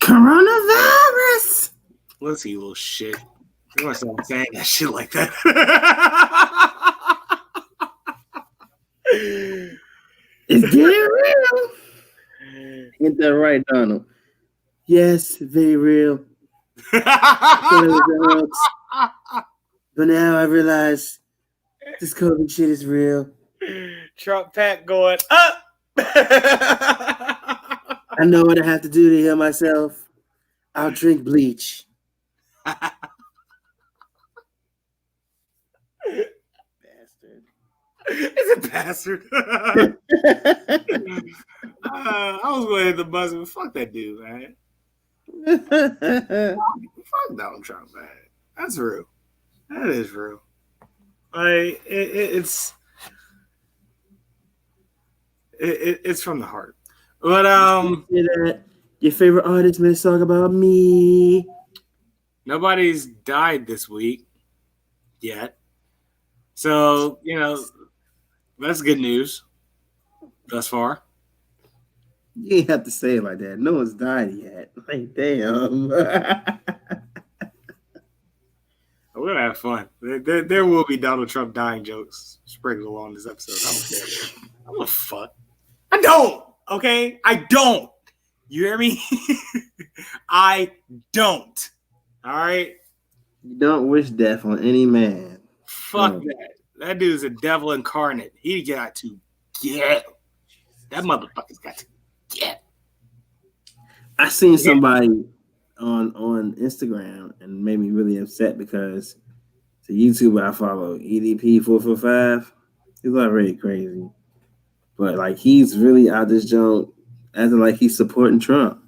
Coronavirus. Let's you little shit. You want to start saying that shit like that? It's getting real. Get that right, Donald. Yes, very real. But now I realize this COVID shit is real. Trump Pat going up. I know what I have to do to heal myself. I'll drink bleach. Bastard. It's a bastard. I was going to hit the buzzer, but fuck that dude, man. Fuck Donald Trump, man. That's real. That is real. Like it's from the heart. But your favorite artist made a song about me. Nobody's died this week yet. So, that's good news thus far. You ain't have to say it like that. No one's died yet. Like, damn. We're going to have fun. There will be Donald Trump dying jokes sprinkled along this episode. I don't care. I don't fuck. I don't. Okay? I don't. You hear me? I don't. All right? You don't wish death on any man. Fuck that. That dude's a devil incarnate. He got to get. That motherfucker's got to get. I seen somebody on Instagram and made me really upset because the YouTuber I follow, EDP445, he's already crazy. But like he's really out this joint acting like he's supporting Trump.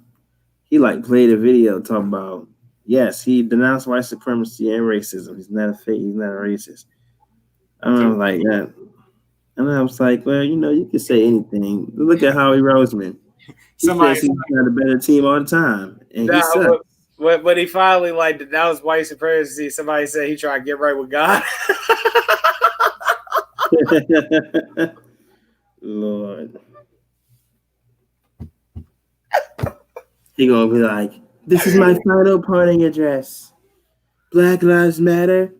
He like played a video talking about, yes, he denounced white supremacy and racism. He's not a racist. I'm like that. And I was like, well, you can say anything. Look at Howie Roseman. He says he's got a better team all the time. And he sucks. But he finally that was white supremacy. Somebody said he tried to get right with God. Lord. He gonna be like, this is my final parting address. Black Lives Matter.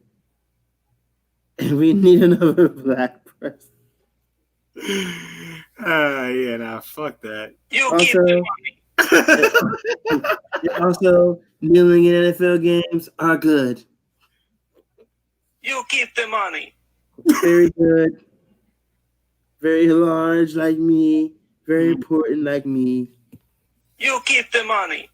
And we need another black person. Fuck that. You keep the money. Also, kneeling in NFL games are good. You keep the money. Very good. Very large like me. Very important like me. You keep the money.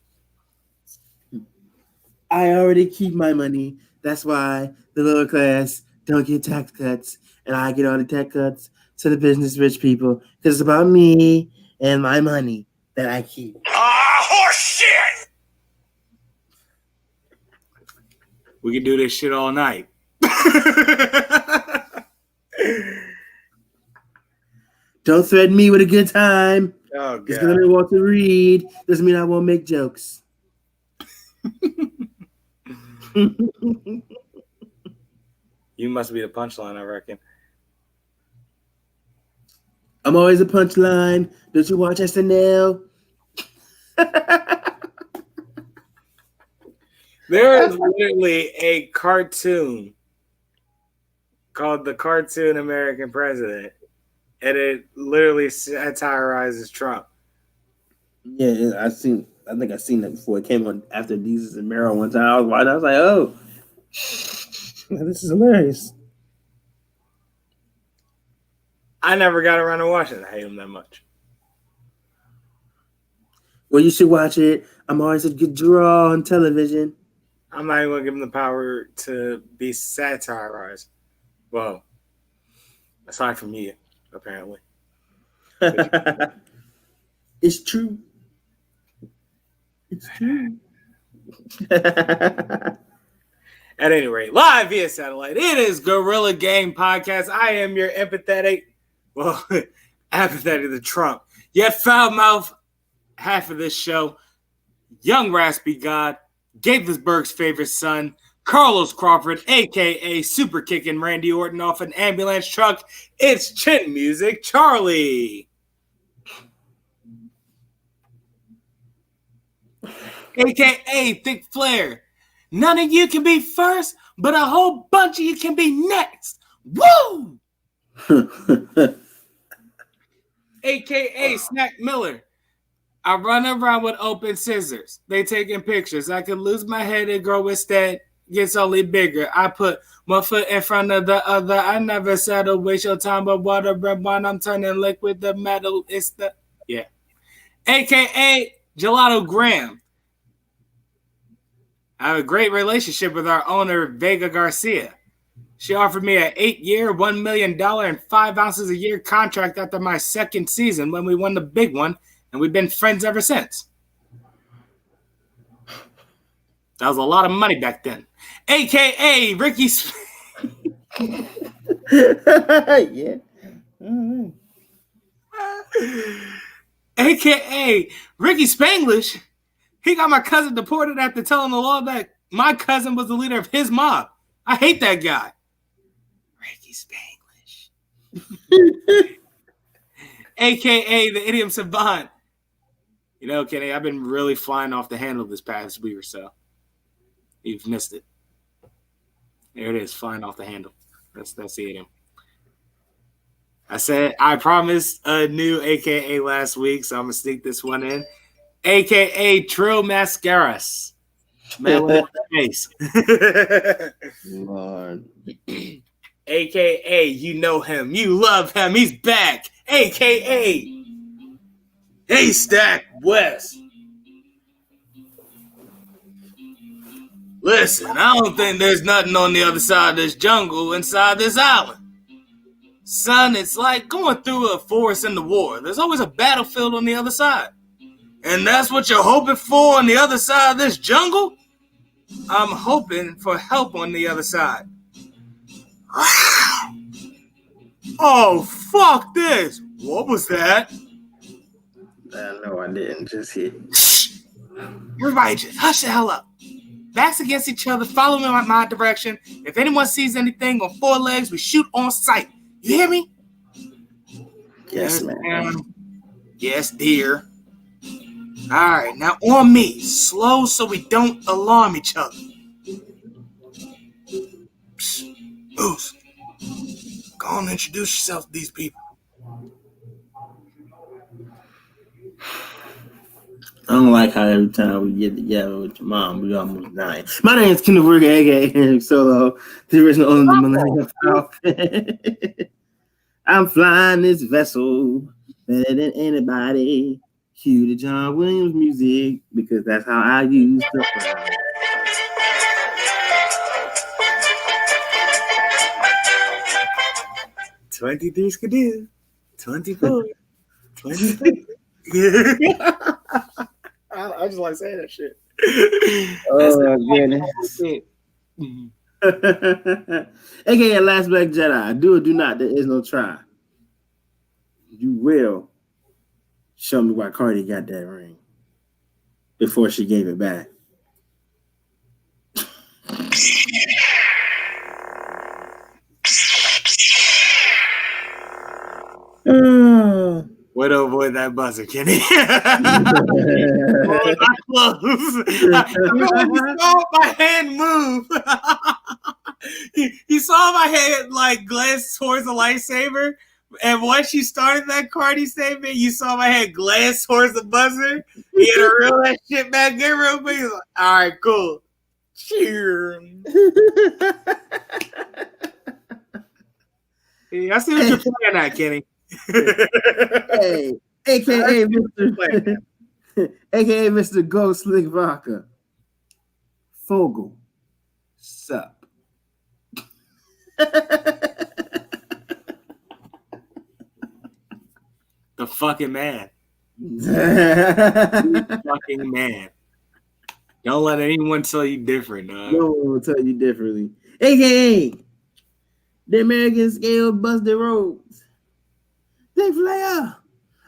I already keep my money. That's why the lower class don't get tax cuts. And I get all the tax cuts to the business rich people. Because it's about me and my money that I keep. Horse shit! We can do this shit all night. Don't threaten me with a good time. Oh, God. It's going to be Walter Reed. Doesn't mean I won't make jokes. You must be the punchline, I reckon. I'm always a punchline. Don't you watch SNL? There is literally a cartoon called The Cartoon American President, and it literally satirizes Trump. Yeah, I think I've seen that before. It came on after Jesus and Meryl one time. I was watching. I was like, oh, this is hilarious. I never got around to watching it. I hate him that much. Well, you should watch it. I'm always a good draw on television. I'm not even going to give him the power to be satirized. Well, aside from me, apparently. It's true. It's true. At any rate, live via satellite, it is Gorilla Game Podcast. I am your apathetic to Trump, yet foul-mouthed half of this show, young raspy god, Gaithersburg's favorite son, Carlos Crawford, a.k.a. Super Kicking Randy Orton off an ambulance truck. It's Chin Music Charlie. AKA Thick Flair. None of you can be first, but a whole bunch of you can be next. Woo! AKA Snack Miller. I run around with open scissors. They taking pictures. I can lose my head and grow instead. Gets only bigger. I put one foot in front of the other. I never settle. Waste your time, but water bread when I'm turning liquid. The metal is the AKA Gelato Graham. I have a great relationship with our owner, Vega Garcia. She offered me an 8-year, $1 million and 5 ounces a year contract after my second season when we won the big one, and we've been friends ever since. That was a lot of money back then. AKA Ricky Yeah. AKA Ricky Spanglish. He got my cousin deported after telling the law that my cousin was the leader of his mob. I hate that guy. Ricky Spanglish. AKA the idiom savant. You know, Kenny, I've been really flying off the handle this past week or so. You've missed it. There it is, flying off the handle. That's the idiom. I said I promised a new AKA last week, so I'm gonna sneak this one in. AKA Trill Mascaras. Man with face. Lord. AKA you know him, you love him, he's back. AKA Haystack West. Listen, I don't think there's nothing on the other side of this jungle inside this island. Son, it's like going through a forest in the war. There's always a battlefield on the other side. And that's what you're hoping for on the other side of this jungle? I'm hoping for help on the other side. Oh, fuck this. What was that? No, I didn't. Just hit. Shh. Everybody just hush the hell up. Backs against each other, follow me in my direction. If anyone sees anything on 4 legs, we shoot on sight. You hear me? Yes, man. Yes, dear. All right, now on me. Slow so we don't alarm each other. Psst. Moose. Go on and introduce yourself to these people. I don't like how every time we get together with your mom, we almost die. My name is Kenneth Whitaker, a.k.a. Solo, the original owner of the Millennium Falcon. I'm flying this vessel better than anybody. Cue the John Williams music, because that's how I used to fly. $23 skidoo, 24, 23. I just like saying that shit. Oh, goodness. AKA Last Black Jedi. Do or do not, there is no try. You will show me why Cardi got that ring before she gave it back. Way to avoid that buzzer, Kenny. You saw my hand move. You saw my hand like glance towards the lightsaber, and once you started that Cardi statement, you saw my head glance towards the buzzer. He had to reel that shit back in real quick. He was like, all right, cool. Cheer. I see what you're playing at, Kenny. Hey, AKA Mr. AKA Mr. Go Slick Vodka. Fogel. Sup. The fucking man. The fucking man. Don't let anyone tell you different, dog. No one will tell you differently. AKA the American Scale Busted Rhodes. Dick Flair,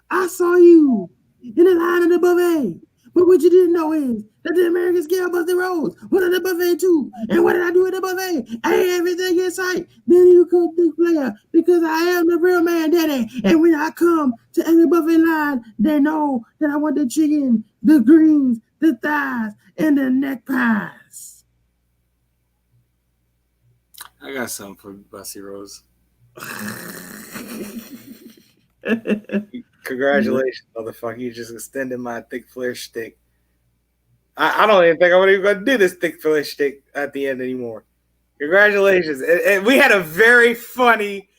I saw you in the line of the buffet. But what you didn't know is that the American Scale Busted Rhodes went to the buffet too. And what did I do at the buffet? I ate everything in sight. Then you cook Dick Flair because I am the real man, daddy. And when I come to every buffet line, they know that I want the chicken, the greens, the thighs, and the neck pies. I got something for Bussy Rose. Congratulations, motherfucker. You just extended my thick flare shtick. I don't even think I'm even going to do this thick flare shtick at the end anymore. Congratulations. And we had a very funny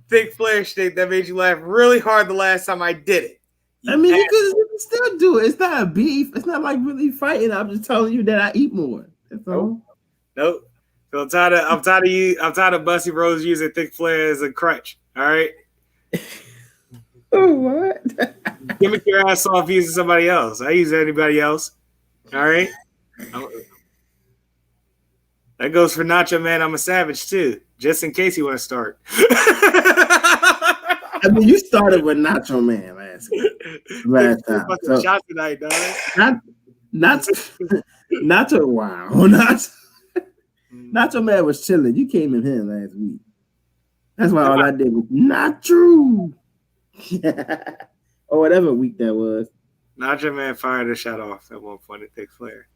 thick flare shtick that made you laugh really hard the last time I did it. I mean, you can still do it. It's not a beef. It's not like really fighting. I'm just telling you that I eat more. That's all. Nope. So I'm tired of Bussy Rose using thick flare as a crutch. All right. Oh, what? Gimmick your ass off using somebody else. I use anybody else. All right. That goes for Nacho Man. I'm a savage too, just in case you want to start. I mean, you started with Nacho Man last time. So, shot tonight, dog. Nacho, wow. Nacho Man was chilling. You came in here last week. That's why all I did was not true. Or whatever week that was. Nacho Man fired a shot off at one point at Thick Flare.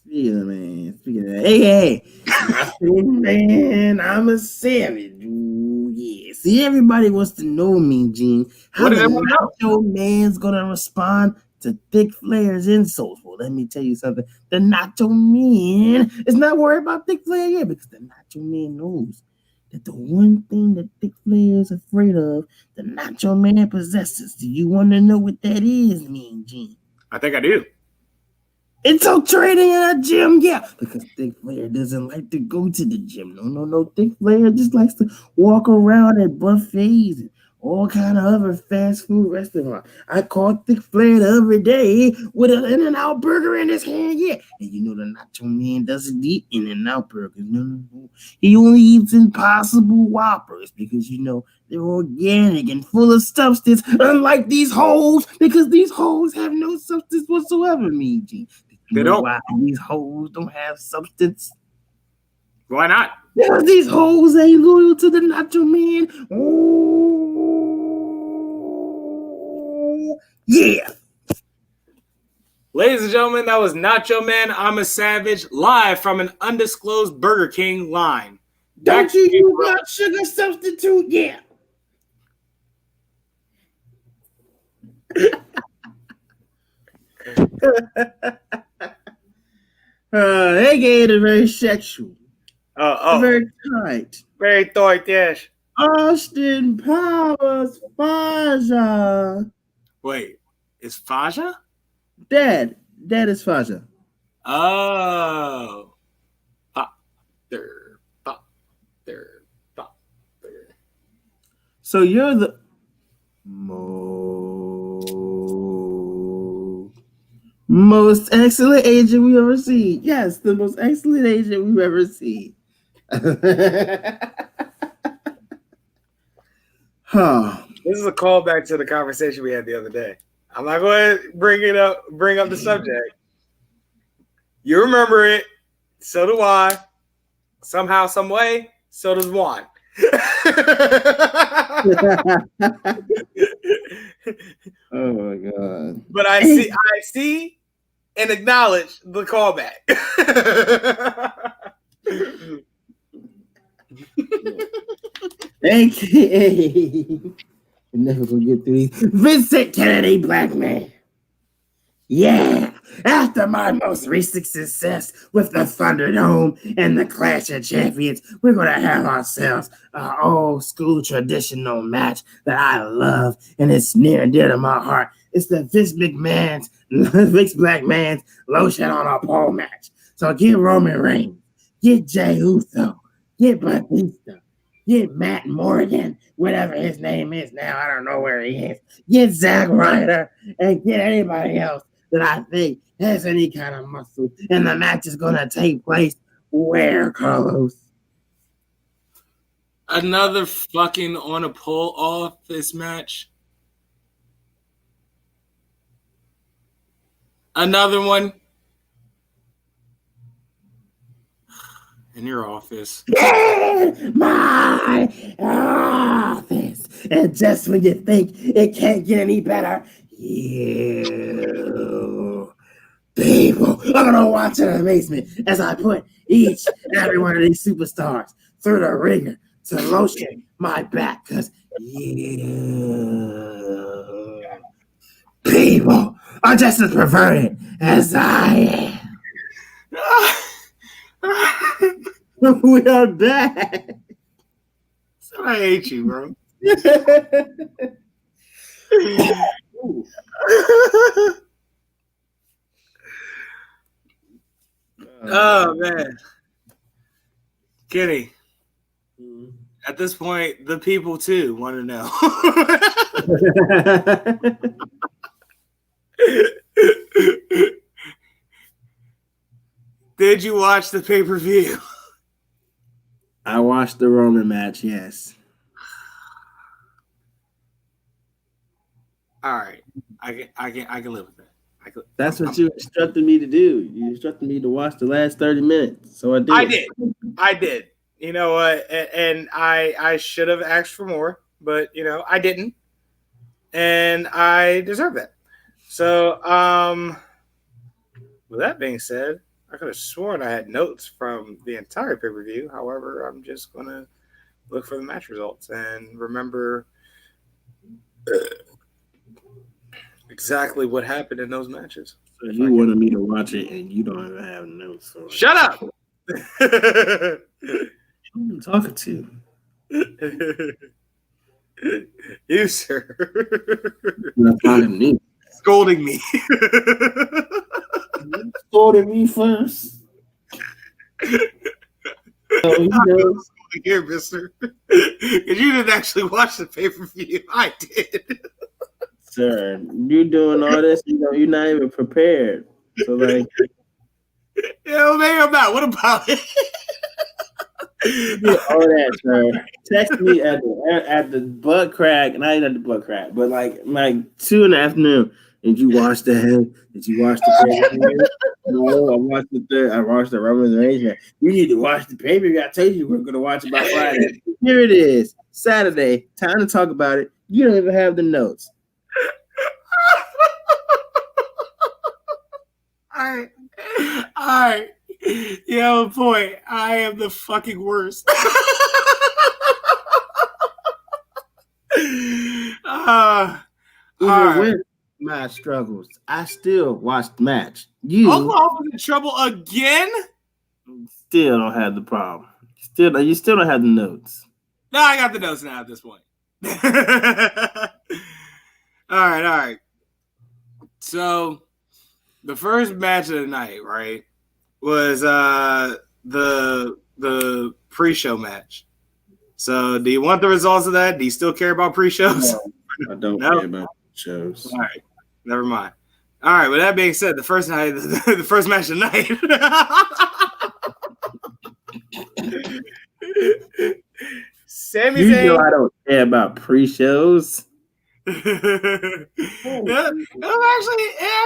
Speaking of that, hey, man, I'm a savage. Ooh, yeah. See, everybody wants to know me, Gene. How the Nacho Man's gonna respond to Thick Flare's insults? Well, let me tell you something. The Nacho Man is not worried about Thick Flare yet because the Nacho Man knows that the one thing that Thick Flare is afraid of, the Nacho Man possesses. Do you want to know what that is, Mean Gene? I think I do. It's all training in a gym, yeah. Because Thick Flare doesn't like to go to the gym. No. Thick Flare just likes to walk around at buffets and all kind of other fast food restaurants. I caught Thick Flare the other day with an In-N-Out burger in his hand, yeah. And you know the Nacho Man doesn't eat In-N-Out burgers. No. He only eats Impossible Whoppers because, you know, they're organic and full of substance, unlike these hoes, because these hoes have no substance whatsoever, Mean Gene. They don't. Why these hoes don't have substance? Why not? Because these hoes ain't loyal to the Nacho Man. Oh, yeah. Ladies and gentlemen, that was Nacho Man, I'm a Savage, live from an undisclosed Burger King line. Don't you use blood sugar substitute? Yeah. They get it very sexual. Very tight. Very tight, yes. Austin Powers Faja. Wait, is Faja? Dad is Faja. Oh. There. So you're the most excellent agent we've ever seen. Yes, the most excellent agent we've ever seen. This is a callback to the conversation we had the other day. I'm not going to bring up the subject. You remember it. So do I. Somehow, some way, so does Juan. Oh my God. But I see and acknowledge the callback. AKA, I'm never gonna get through these. Vincent Kennedy, black man. Yeah, after my most recent success with the Thunderdome and the Clash of Champions, we're gonna have ourselves an old school traditional match that I love, and it's near and dear to my heart. It's the Vince Black Man's lotion on a pole match. So get Roman Reigns, get Jey Uso, get Batista, get Matt Morgan, whatever his name is now. I don't know where he is. Get Zack Ryder and get anybody else that I think has any kind of muscle. And the match is going to take place where, Carlos? Another fucking on a pole off this match. Another one. In your office. My office. And just when you think it can't get any better, you People are gonna watch in amazement as I put each and every one of these superstars through the ringer to lotion my back, cause you people are just as perverted as I am. We are back. So I hate you, bro. Oh man, Kenny. At this point, the people too want to know. Did you watch the pay-per-view? I watched the Roman match. Yes. All right, I can live with that. That's what you instructed me to do. You instructed me to watch the last 30 minutes. So I did. I did. You know what? And I should have asked for more, but you know, I didn't. And I deserve that. So, with that being said, I could have sworn I had notes from the entire pay-per-view. However, I'm just gonna look for the match results and remember exactly what happened in those matches. So you wanted me to watch it and you don't even have notes for it. Shut up! Who am I talking to? You, sir. You're not talking to me. Scolding me. You scolded me first. So, you know, Here, mister. Because you didn't actually watch the pay-per-view. I did. sir, you doing all this, you're not even prepared. So, like, Yeah, maybe I'm not. What about it? you did all that, sir. Text me at the butt crack, and I ain't at the butt crack, but like 2 in the afternoon. Did you watch the head? Did you watch the pay-per-view? No, I watched the third. I watched the Roman Reigns match. You need to watch the pay-per-view. I told you we are gonna watch it by Friday. Here it is, Saturday. Time to talk about it. You don't even have the notes. All right. You have a point. I am the fucking worst. Even with my struggles, I still watched the match. You Oklahoma's in trouble again? still don't have the problem. You still don't have the notes. No, I got the notes now at this point. All right. So the first match of the night, right, was the pre-show match. So do you want the results of that? Do you still care about pre-shows? No, I don't care about shows. All right. Never mind. All right. With that being said, the first match of the night. Sami Zayn. You know I don't care about pre-shows. It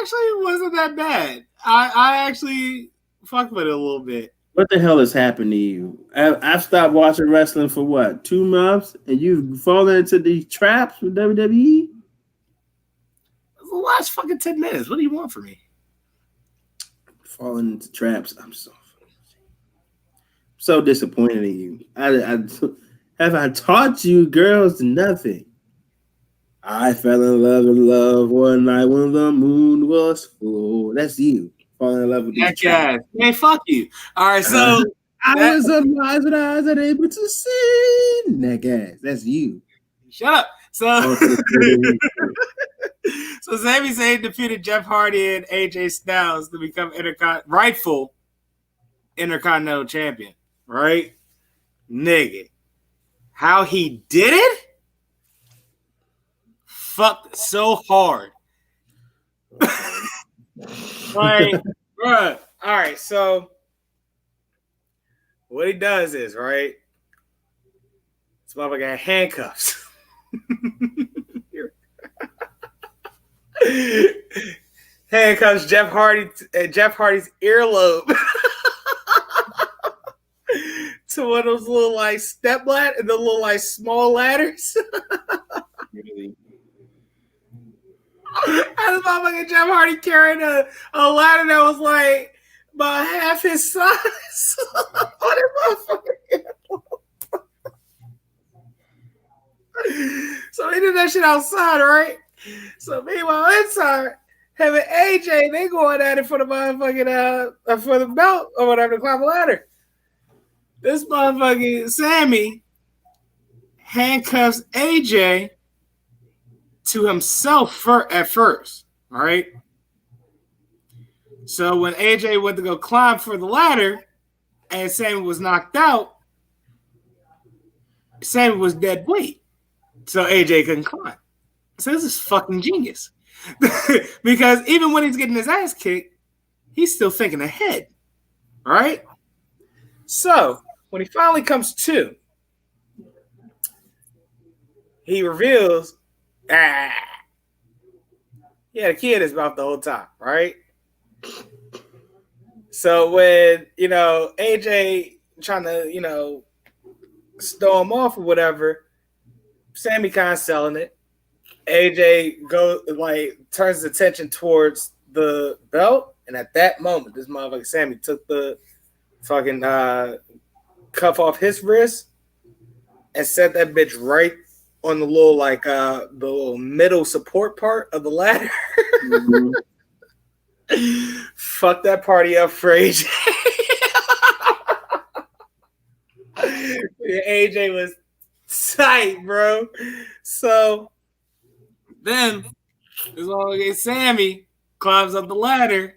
actually wasn't that bad. I actually fucked with it a little bit. What the hell has happened to you? I've stopped watching wrestling for what, 2 months, and you've fallen into these traps with WWE? The last fucking 10 minutes. What do you want from me? Falling into traps. I'm so disappointed in you. Have I taught you girls nothing? I fell in love one night when the moon was full. That's you. Falling in love with these traps. Man, fuck you. All right, so I was surprised that I was unable to see neck ass. That's you. Shut up. So Sami Zayn defeated Jeff Hardy and AJ Styles to become rightful Intercontinental Champion. Right? Nigga. How he did it? Fucked so hard. Like, bruh. All right, so what he does is, right? This motherfucker got handcuffs. Handcuffs Jeff Hardy's earlobe to one of those little like step ladder, the little like small ladders. Really? And this motherfucking Jeff Hardy carrying a ladder that was like about half his size. On his motherfucking So they did that shit outside, right? So meanwhile, inside, him and AJ, they going at it for the motherfucking for the belt or whatever, to climb the ladder. This motherfucking Sammy handcuffs AJ to himself at first, all right? So when AJ went to go climb for the ladder and Sammy was knocked out, Sammy was dead weight. So AJ couldn't climb. So this is fucking genius. Because even when he's getting his ass kicked, he's still thinking ahead. All right? So when he finally comes to, he reveals, he had a kid in his mouth the whole time, right? So when, AJ trying to, stow him off or whatever, Sammy kind of selling it. AJ turns attention towards the belt, and at that moment, this motherfucker Sammy took the fucking cuff off his wrist and set that bitch right on the little the little middle support part of the ladder. Mm-hmm. Fuck that party up for AJ. AJ was tight, bro. So then this motherfucking Sammy climbs up the ladder,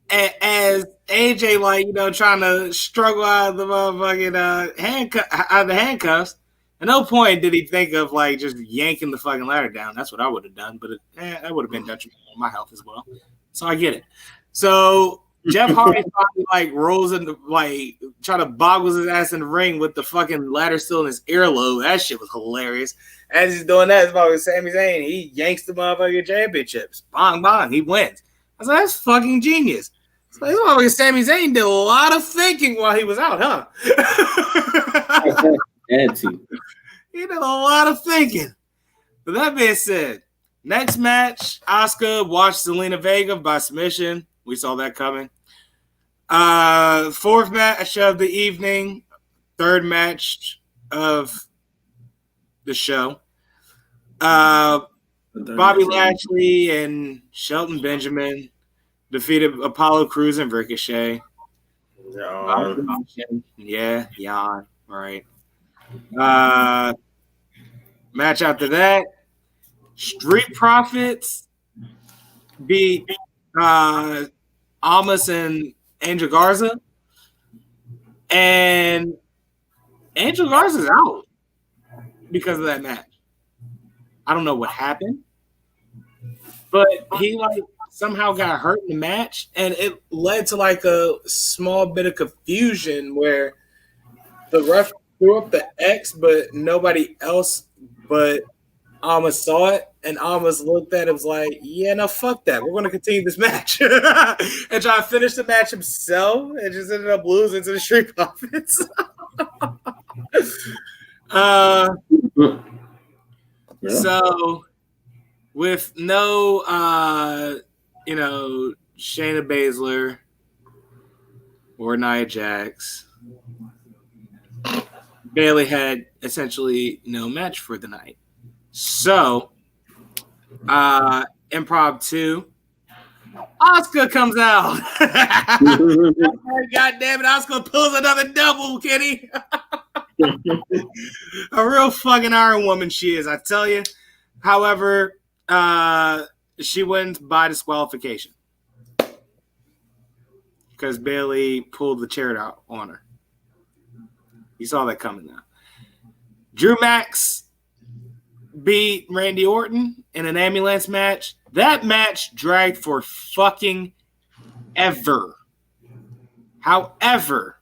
and as AJ trying to struggle out of the motherfucking handcuffs. At no point did he think of just yanking the fucking ladder down. That's what I would have done, but that would have been detrimental on my health as well. So I get it. So Jeff Hardy probably rolls into trying to boggles his ass in the ring with the fucking ladder still in his earlobe. That shit was hilarious. As he's doing that, it's about Sami Zayn. He yanks the motherfucking championships. Bong bong, he wins. I was like, that's fucking genius. So this motherfucking Sami Zayn did a lot of thinking while he was out, huh? He did a lot of thinking. But that being said, next match, Asuka watched Zelina Vega by submission. We saw that coming. Fourth match of the evening, third match of the show. Bobby Lashley and Shelton Benjamin defeated Apollo Crews and Ricochet. Yeah, all right. Match after that, Street Profits beat Almas and Angel Garza, and Angel Garza's out because of that match. I don't know what happened, but he somehow got hurt in the match, and it led to a small bit of confusion where the ref threw up the X, but nobody else but Almas saw it, and Almas looked at it, was like, yeah, no, fuck that. We're going to continue this match. And try to finish the match himself, and just ended up losing to the Street Profits. So, with no, Shayna Baszler or Nia Jax, Bayley had essentially no match for the night. So, improv 2, Asuka comes out. God damn it, Asuka pulls another double, Kenny. A real fucking Iron Woman she is, I tell you. However, she wins by disqualification because Bayley pulled the chair out on her. You saw that coming now. Drew Max beat Randy Orton in an ambulance match. That match dragged for fucking ever. However,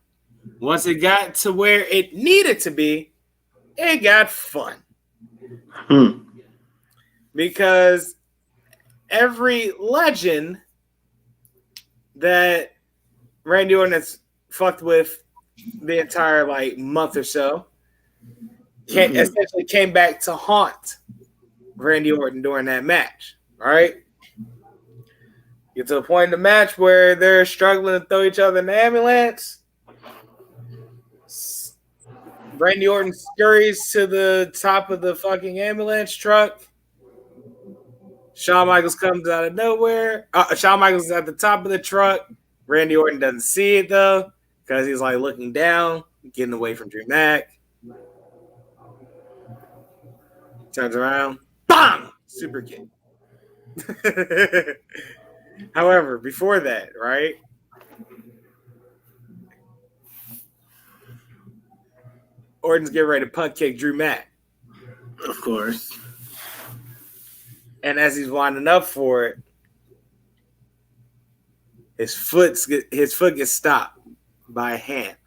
once it got to where it needed to be, it got fun. Because every legend that Randy Orton has fucked with the entire month or so essentially came back to haunt Randy Orton during that match, right? Get to a point in the match where they're struggling to throw each other in the ambulance. Randy Orton scurries to the top of the fucking ambulance truck. Shawn Michaels comes out of nowhere. Shawn Michaels is at the top of the truck. Randy Orton doesn't see it though, because he's like looking down, getting away from Drew Mac. Turns around, bang! Super kick. However, before that, right? Orton's getting ready to punt kick Drew Mac. Of course. And as he's winding up for it, his foot gets stopped by a hand.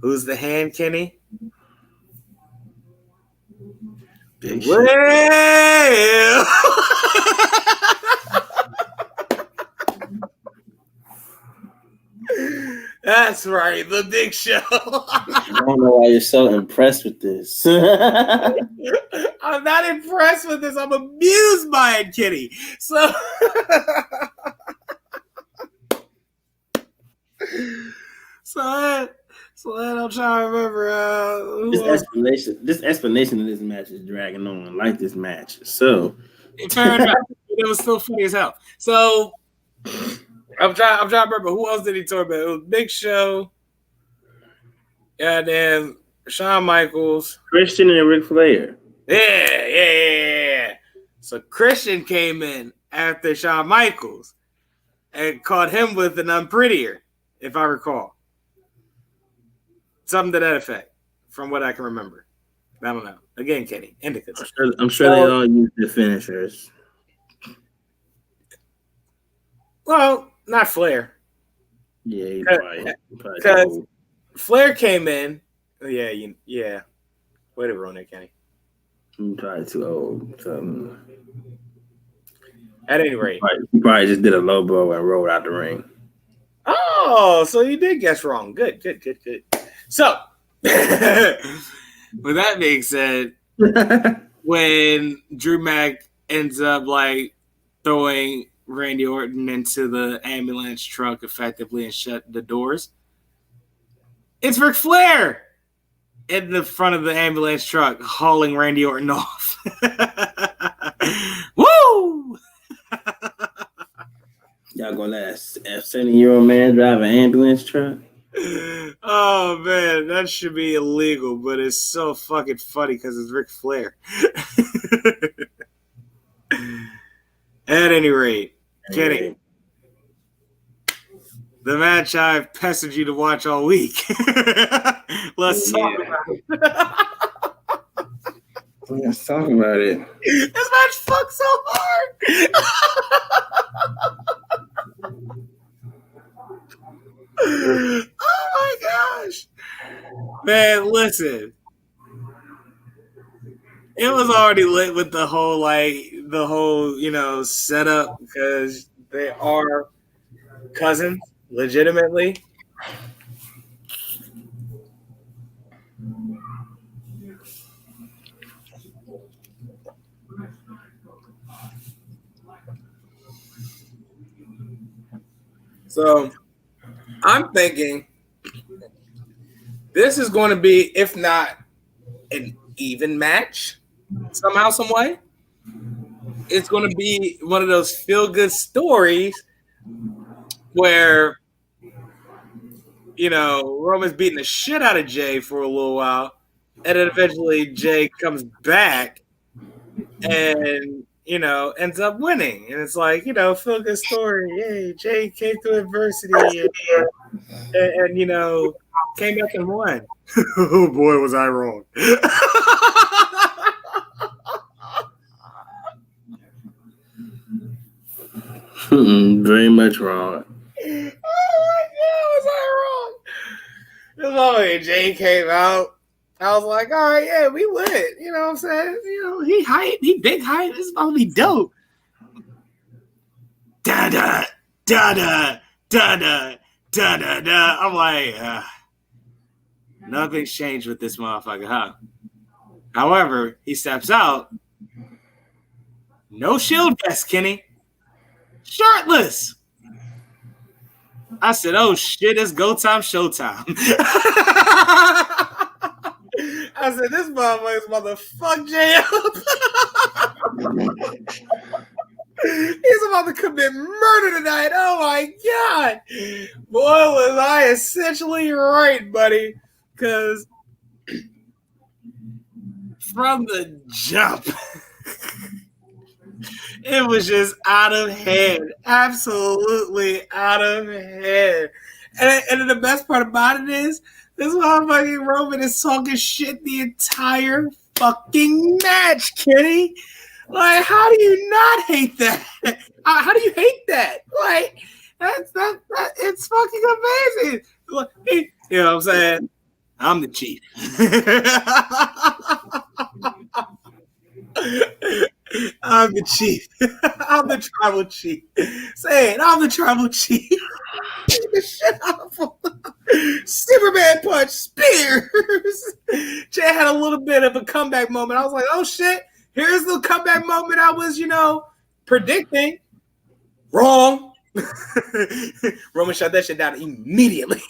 Who's the hand, Kenny? Big Well, that's right, the Big Show. I don't know why you're so impressed with this. I'm not impressed with this. I'm amused by it, Kenny. So, I'm trying to remember. This explanation of this match is dragging on like this match. So, fair enough. It was still funny as hell. So, I'm trying to remember who else did he talk about. It was Big Show, and then Shawn Michaels, Christian and Ric Flair. Yeah. So Christian came in after Shawn Michaels and caught him with an unprettier, if I recall. Something to that effect, from what I can remember. I don't know. Again, Kenny, indicas. I'm sure they all use the finishers. Well, not Flair. Yeah, because Flair came in. Yeah. Way to ruin it, Kenny. I'm probably too old. So. At any rate, he probably just did a low blow and rolled out the ring. Oh, so you did guess wrong. Good. So, with that being said, when Drew Mac ends up like throwing Randy Orton into the ambulance truck effectively and shut the doors, it's Ric Flair in the front of the ambulance truck hauling Randy Orton off. Woo! Y'all gonna let a 70-year-old man drive an ambulance truck? Oh man, that should be illegal, but it's so fucking funny because it's Ric Flair. At any rate, Kenny, the match I've pestered you to watch all week. Let's talk about it. Let's talk about it. This match fucks so hard. Oh my gosh. Man, listen. It was already lit with the whole setup because they are cousins, legitimately. So I'm thinking this is going to be, if not an even match, somehow, some way. It's going to be one of those feel-good stories where, Roman's beating the shit out of Jay for a little while, and then eventually Jay comes back and, ends up winning. And it's like, feel-good story. Yay, Jay came through adversity and came back and won. Oh, boy, was I wrong. Very much wrong. Oh, my God, was I wrong? This moment Jay came out. I was like, all right, yeah, we lit. You know what I'm saying? He hype. He big hype. This is about to be dope. Da-da, da-da, da-da, da-da-da. I'm like, nothing's changed with this motherfucker, huh? However, he steps out, No shield vest, Kenny. Shirtless. I said, oh shit, it's go time, showtime. I said, this motherfucker's motherfuck Jay up. He's about to commit murder tonight. Oh my God. Boy, was I essentially right, buddy. Because from the jump, it was just out of hand. Absolutely out of hand. And the best part about it is, this motherfucking Roman is talking shit the entire fucking match, Kenny. Like, how do you not hate that? How do you hate that? Like, it's fucking amazing. You know what I'm saying? I'm the chief. I'm the chief. I'm the tribal chief. Say it. I'm the tribal chief. The shit out of him. Superman punch, spears. Jay had a little bit of a comeback moment. I was like, oh shit. Here's the comeback moment I was, predicting. Wrong. Roman shut that shit down immediately.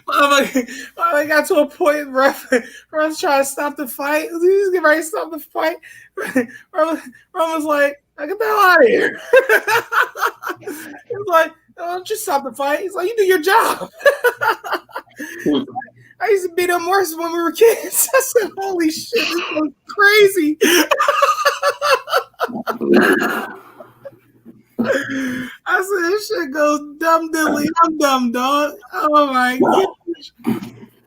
I got to a point where I was trying to stop the fight. He was getting ready to stop the fight. Roman was like, get the hell out of here. He was like, don't you stop the fight. He's like, you do your job. I used to beat him worse when we were kids. I said, holy shit, this is crazy. I said, this shit goes dumb diddly. I'm dumb, dog. Oh my goodness.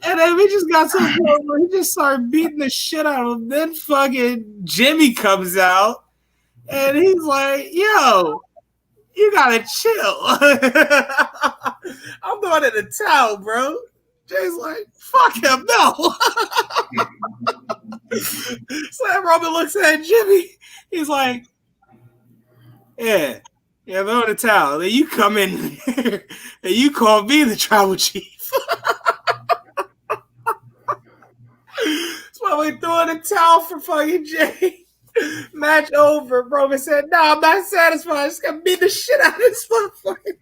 And then we just got to a point where he just started beating the shit out of him. Then fucking Jimmy comes out and he's like, yo, you gotta chill. I'm throwing in the towel, bro. Jay's like, fuck him, no. So Roman looks at Jimmy. He's like, yeah, throw in the towel. Then you come in here and you call me the tribal chief. That's why we threw in the towel for fucking Jay. Match over. Roman said, no, I'm not satisfied. I just gotta beat the shit out of this motherfucker.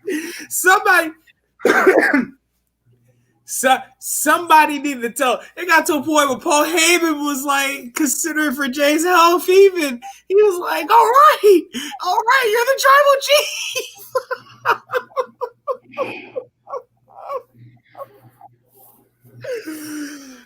Somebody needed to tell. It got to a point where Paul Heyman was like considering for Jay's health. Even he was like, all right, you're the tribal chief.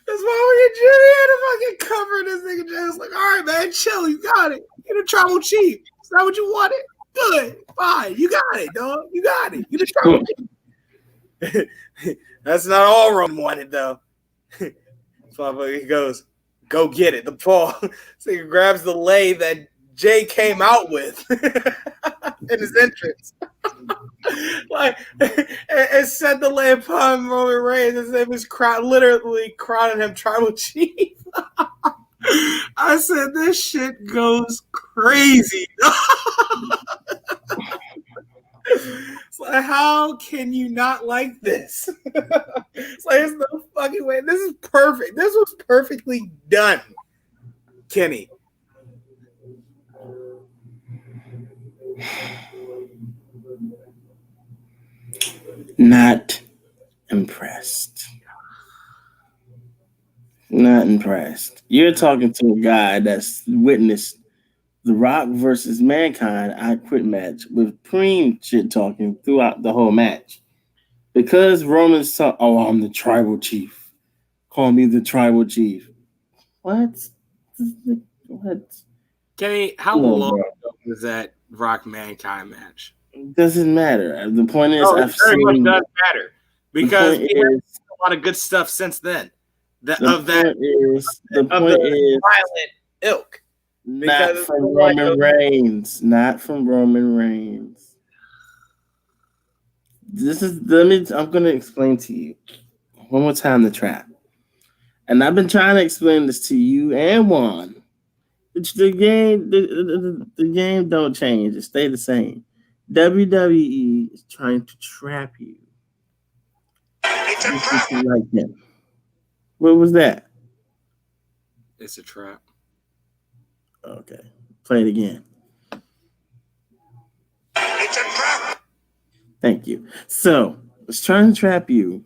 That's why we get Jimmy had to fucking cover this nigga. Jay was like, all right, man, chill, you got it. You're the tribal chief. Is that what you wanted? Good, fine, you got it, dog. You got it. You're the tribal chief. That's not all Roman wanted, though. So he goes, go get it. The Paul. So he grabs the lei that Jay came out with in his entrance. And set the lei upon Roman Reigns as if he's literally crowning him tribal chief. I said, this shit goes crazy. It's like, how can you not like this? It's like, there's no fucking way. This is perfect. This was perfectly done, Kenny. Not impressed. Not impressed. You're talking to a guy that's witnessed The Rock versus Mankind I Quit match with Preem shit talking throughout the whole match. Because Roman's talking, oh, I'm the tribal chief. Call me the tribal chief. What? Kenny, how long ago was that Rock Mankind match? It doesn't matter. The point is, it very much does matter because he has a lot of good stuff since then. The point is violent ilk. Not from Roman Reigns. Not from Roman Reigns. I'm gonna explain to you one more time the trap. And I've been trying to explain this to you and Juan. It's the game. The game don't change. It stay the same. WWE is trying to trap you. It's a trap. Like him. What was that? It's a trap. Okay. Play it again. It's a trap. Thank you. So it's trying to trap you.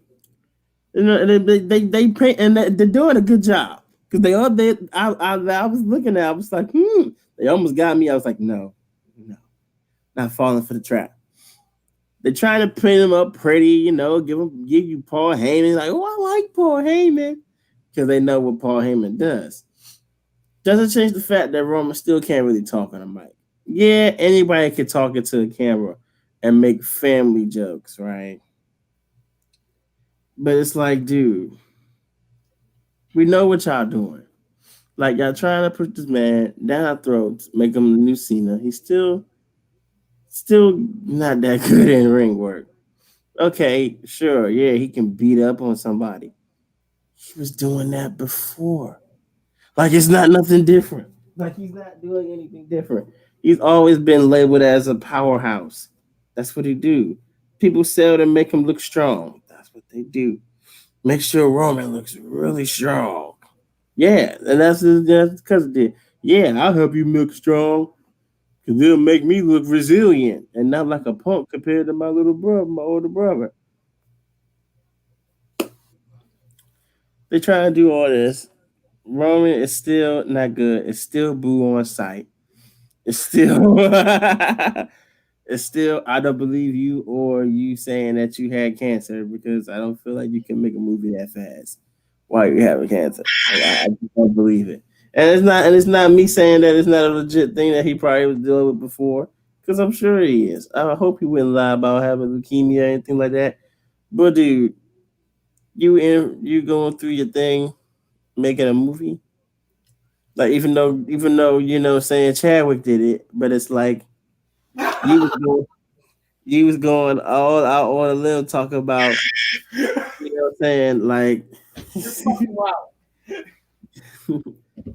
You know, and they pay, and they're doing a good job because they all did. I was looking at. I was like, They almost got me. I was like, no, no, not falling for the trap. They're trying to paint him up pretty, give you Paul Heyman. Like, oh, I like Paul Heyman because they know what Paul Heyman does. Doesn't change the fact that Roman still can't really talk on a mic. Yeah, anybody can talk into a camera and make family jokes, right? But it's like, dude, we know what y'all doing. Like y'all trying to put this man down our throats, make him the new Cena. He's still not that good in ring work. Okay, sure, yeah, he can beat up on somebody. He was doing that before. Like it's not nothing different. Like he's not doing anything different. He's always been labeled as a powerhouse. That's what he do. People sell to make him look strong. That's what they do. Make sure Roman looks really strong. Yeah, and that's because of it. Yeah, I'll help you look strong because it'll make me look resilient and not like a punk compared to my little brother, my older brother. They try to do all this. Roman is still not good. It's still boo on sight. It's still it's still I don't believe you or you saying that you had cancer because I don't feel like you can make a movie that fast while you're having cancer. I just don't believe it. And it's not me saying that it's not a legit thing that he probably was dealing with before because I'm sure he is. I hope he wouldn't lie about having leukemia or anything like that. But dude, you going through your thing, making a movie. Like even though saying Chadwick did it, but it's like you was going you was going all out on a limb talking about what I'm saying like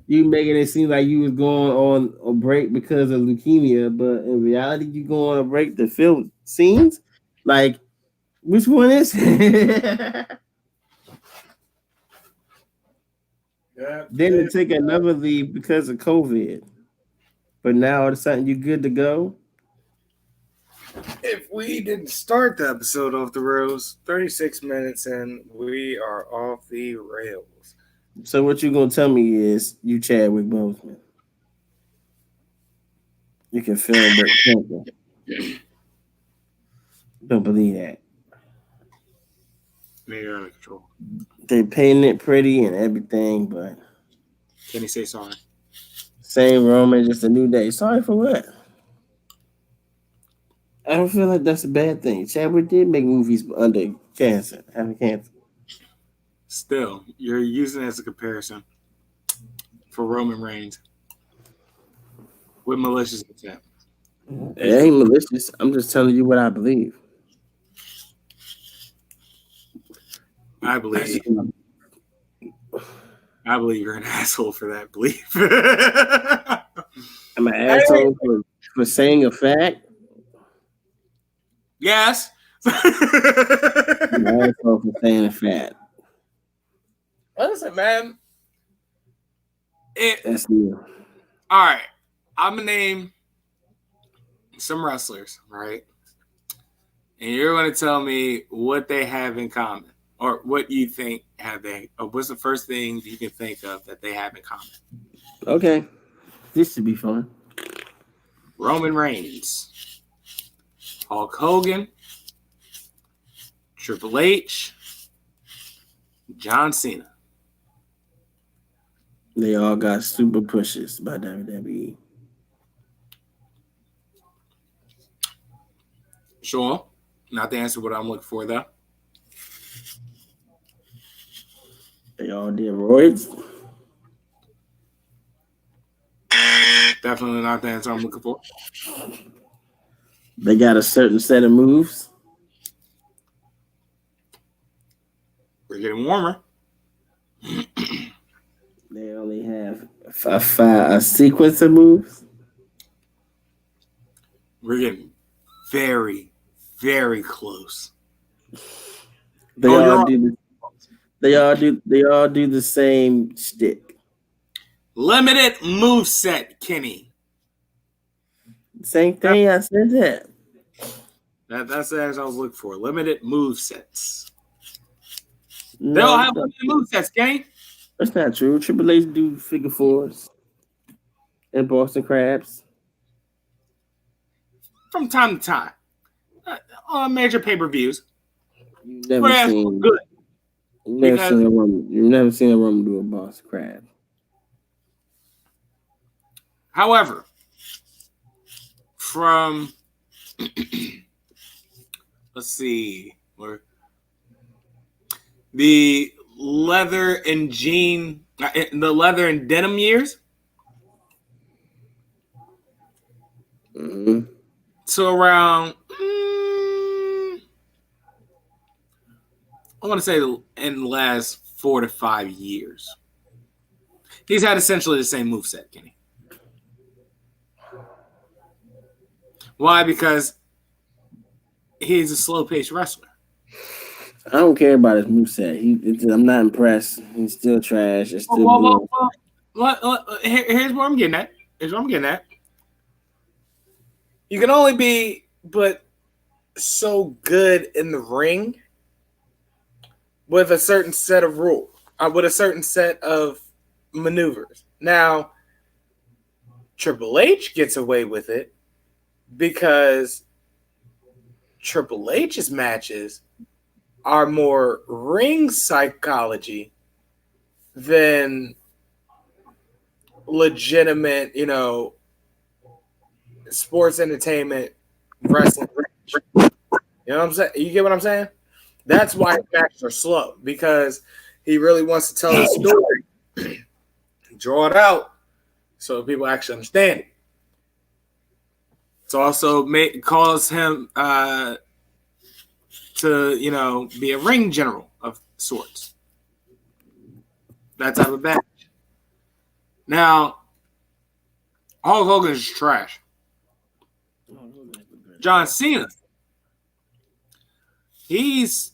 you making it seem like you was going on a break because of leukemia, but in reality you go on a break to film scenes. Like which one is it? Then to take another leave because of COVID, but now all of a sudden you good to go. If we didn't start the episode off the rails, 36 minutes in, we are off the rails. So what you gonna tell me is you Chadwick Boseman. You can film Black Panther. Don't believe that. Maybe you're under control. They painting it pretty and everything, but Can he say sorry? same Roman, just a new day. Sorry for what? I don't feel like that's a bad thing. Chadwick did make movies under cancer, having cancer. Still, you're using it as a comparison for Roman Reigns with malicious intent. It ain't malicious. I'm just telling you what I believe. I believe you're an asshole for that belief. I'm an asshole for saying a fact. Yes. I'm an asshole for saying a fact. Listen, man. That's you. All right. I'm going to name some wrestlers, right? And you're going to tell me what they have in common or what you think or what's the first thing you can think of that they have in common. Okay. This should be fun. Roman Reigns, Hulk Hogan, Triple H, John Cena. They all got super pushes by WWE. Sure. Not the answer to what I'm looking for, though. They all did roids. Definitely not the answer I'm looking for. They got a certain set of moves. We're getting warmer. They only have a sequence of moves. We're getting very, very close. They all do the same shtick. Limited moveset, Kenny. Same thing. I said that. That's the answer I was looking for. Limited movesets. No, They don't have limited movesets, Kenny. That's not true. Triple H do figure fours and Boston Crabs From time to time. On major pay-per-views. You've never seen good. You've never seen a Roman do a Boston Crab. However, from let's see, where the leather and denim years. Mm-hmm. So around, I want to say in the last 4 to 5 years, he's had essentially the same moveset, Kenny. Why? Because he's a slow-paced wrestler. I don't care about his moveset. I'm not impressed. He's still trash. It's still here's what I'm getting at. You can only be but so good in the ring with a certain set of rules, with a certain set of maneuvers. Now, Triple H gets away with it because Triple H's matches are more ring psychology than legitimate, sports entertainment wrestling. You know what I'm saying? You get what I'm saying? That's why his matches are slow, because he really wants to tell the story, draw it out, so people actually understand it. It's also cause him to be a ring general of sorts. That type of match. Now, Hulk Hogan is trash. John Cena, he's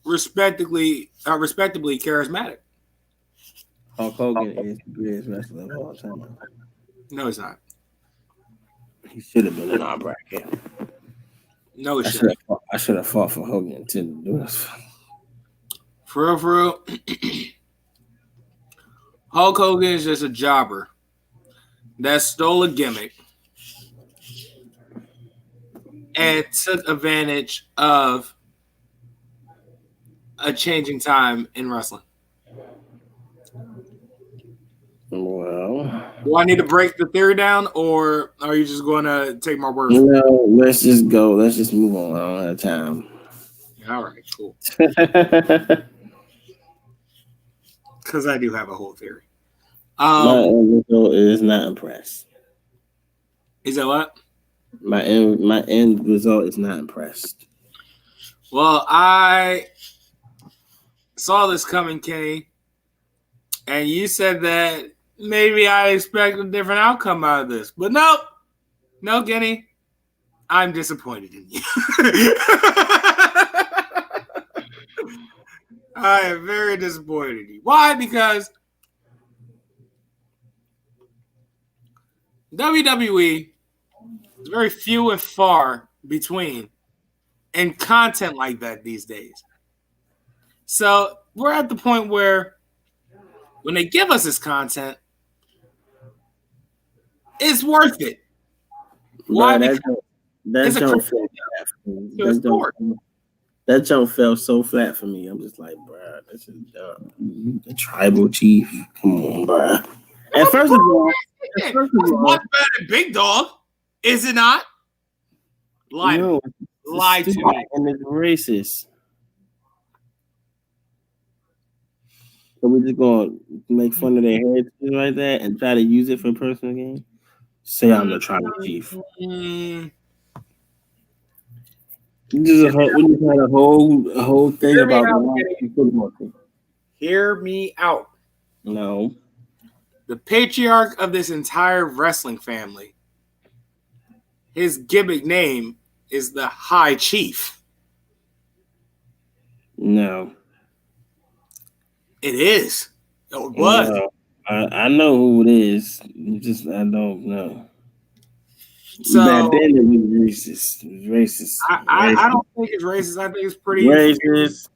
respectably charismatic. Hulk Hogan is the greatest wrestler of all time. No, he's not. He should have been in our bracket. No, he should. I should have fought for Hogan to do this. For real. Hulk Hogan is just a jobber that stole a gimmick and took advantage of a changing time in wrestling. Well, do I need to break the theory down, or are you just going to take my word? No, let's just go. Let's just move on. I don't have time. All right, cool. Because I do have a whole theory. My end result is not impressed. Is that what? My end result is not impressed. Well, I saw this coming, Kenny, and you said that maybe I expect a different outcome out of this. But no, Kenny, I'm disappointed in you. I am very disappointed in you. Why? Because WWE is very few and far between in content like that these days. So we're at the point where when they give us this content, it's worth it. Why? That jump fell so flat for me. I'm just like, bro, this is dumb. The tribal chief. Come on, bro. And first of all, much better than Big Dog, is it not? Lie to me. And it's racist. So we're just gonna make fun of their heritage like that and try to use it for personal gain. Say I'm the tribal chief. We just had a whole thing about Hear me out. No. The patriarch of this entire wrestling family, his gimmick name is the High Chief. No. It is. It was. I know who it is. Just I don't know. So Back then it was racist. It was racist. I don't think it's racist. I think it's pretty Racist.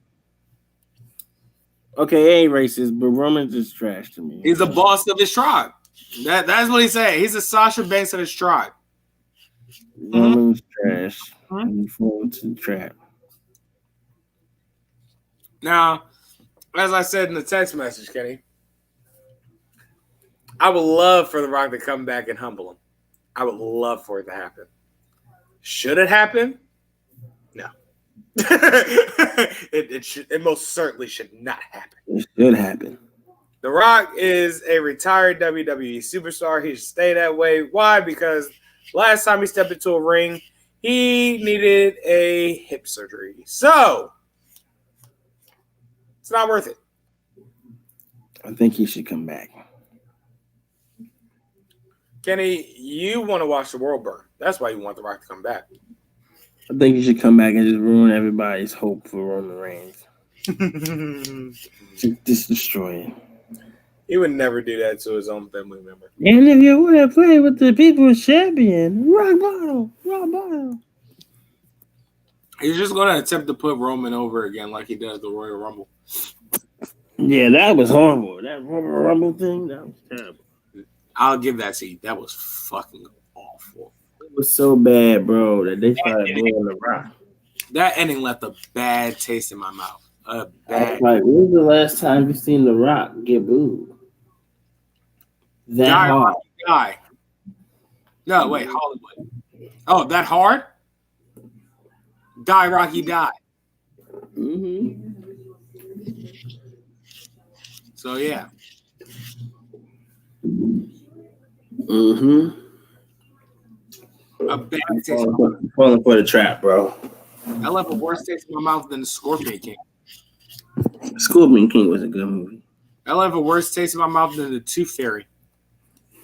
Okay, it ain't racist, but Roman's just trash to me. He's the boss of his tribe. That's what he's saying. He's a Sasha Banks of his tribe. Roman's trash. He fall into the trap. Now, as I said in the text message, Kenny, I would love for The Rock to come back and humble him. I would love for it to happen. Should it happen? No. It most certainly should not happen. It should happen. The Rock is a retired WWE superstar. He should stay that way. Why? Because last time he stepped into a ring, he needed a hip surgery. So, it's not worth it. I think he should come back. Kenny, you want to watch the world burn. That's why you want The Rock to come back. I think he should come back and just ruin everybody's hope for Roman Reigns. Just destroy it. He would never do that to his own family member. And if you want to play with the people's champion, rock bottom. He's just going to attempt to put Roman over again like he did at the Royal Rumble. Yeah, that was horrible. That Royal Rumble thing, that was terrible. I'll give that to you. That was fucking awful. It was so bad, bro, that they started blowing The Rock. That ending left a bad taste in my mouth. A bad. Like, when was the last time you seen The Rock get booed? That hard. Guy. No, wait, Hollywood. Oh, that hard? Die, Rocky, die. Mm-hmm. So, yeah. Mm-hmm. A bad taste. Falling for the trap, bro. I left a worse taste in my mouth than the Scorpion King. Scorpion King was a good movie. I left a worse taste in my mouth than the Tooth Fairy.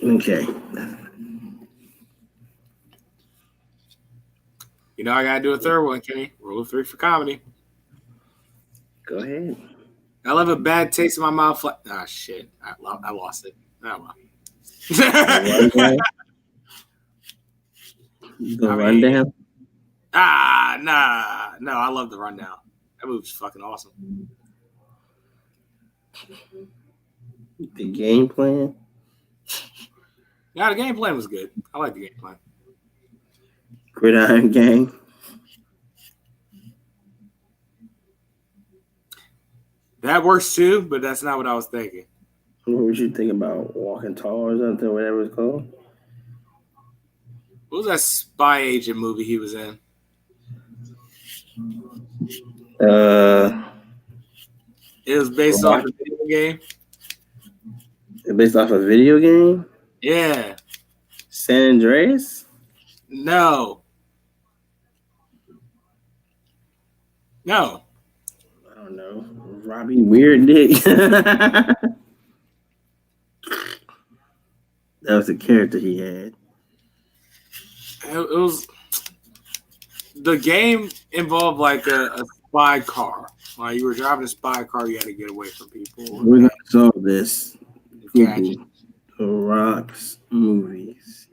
Okay. You know, I got to do a third one, Kenny. Rule of 3 for comedy. Go ahead. I left a bad taste in my mouth. Shit. I lost it. Oh, well. The Rundown? Nah. No, I love The Rundown. That movie's fucking awesome. The Game Plan? Yeah, the game plan was good. I like the game plan. Gridiron Gang? That works too, but that's not what I was thinking. What would you think about Walking Tall or something, whatever it's called? What was that spy agent movie he was in? It was based off a video game. Based off a video game? Yeah. San Andreas? No. I don't know. Robbie Weird Dick. That was the character he had. It was the game involved like a spy car. Like you were driving a spy car, you had to get away from people. We're gonna solve this. Gadget. The Rock's movies.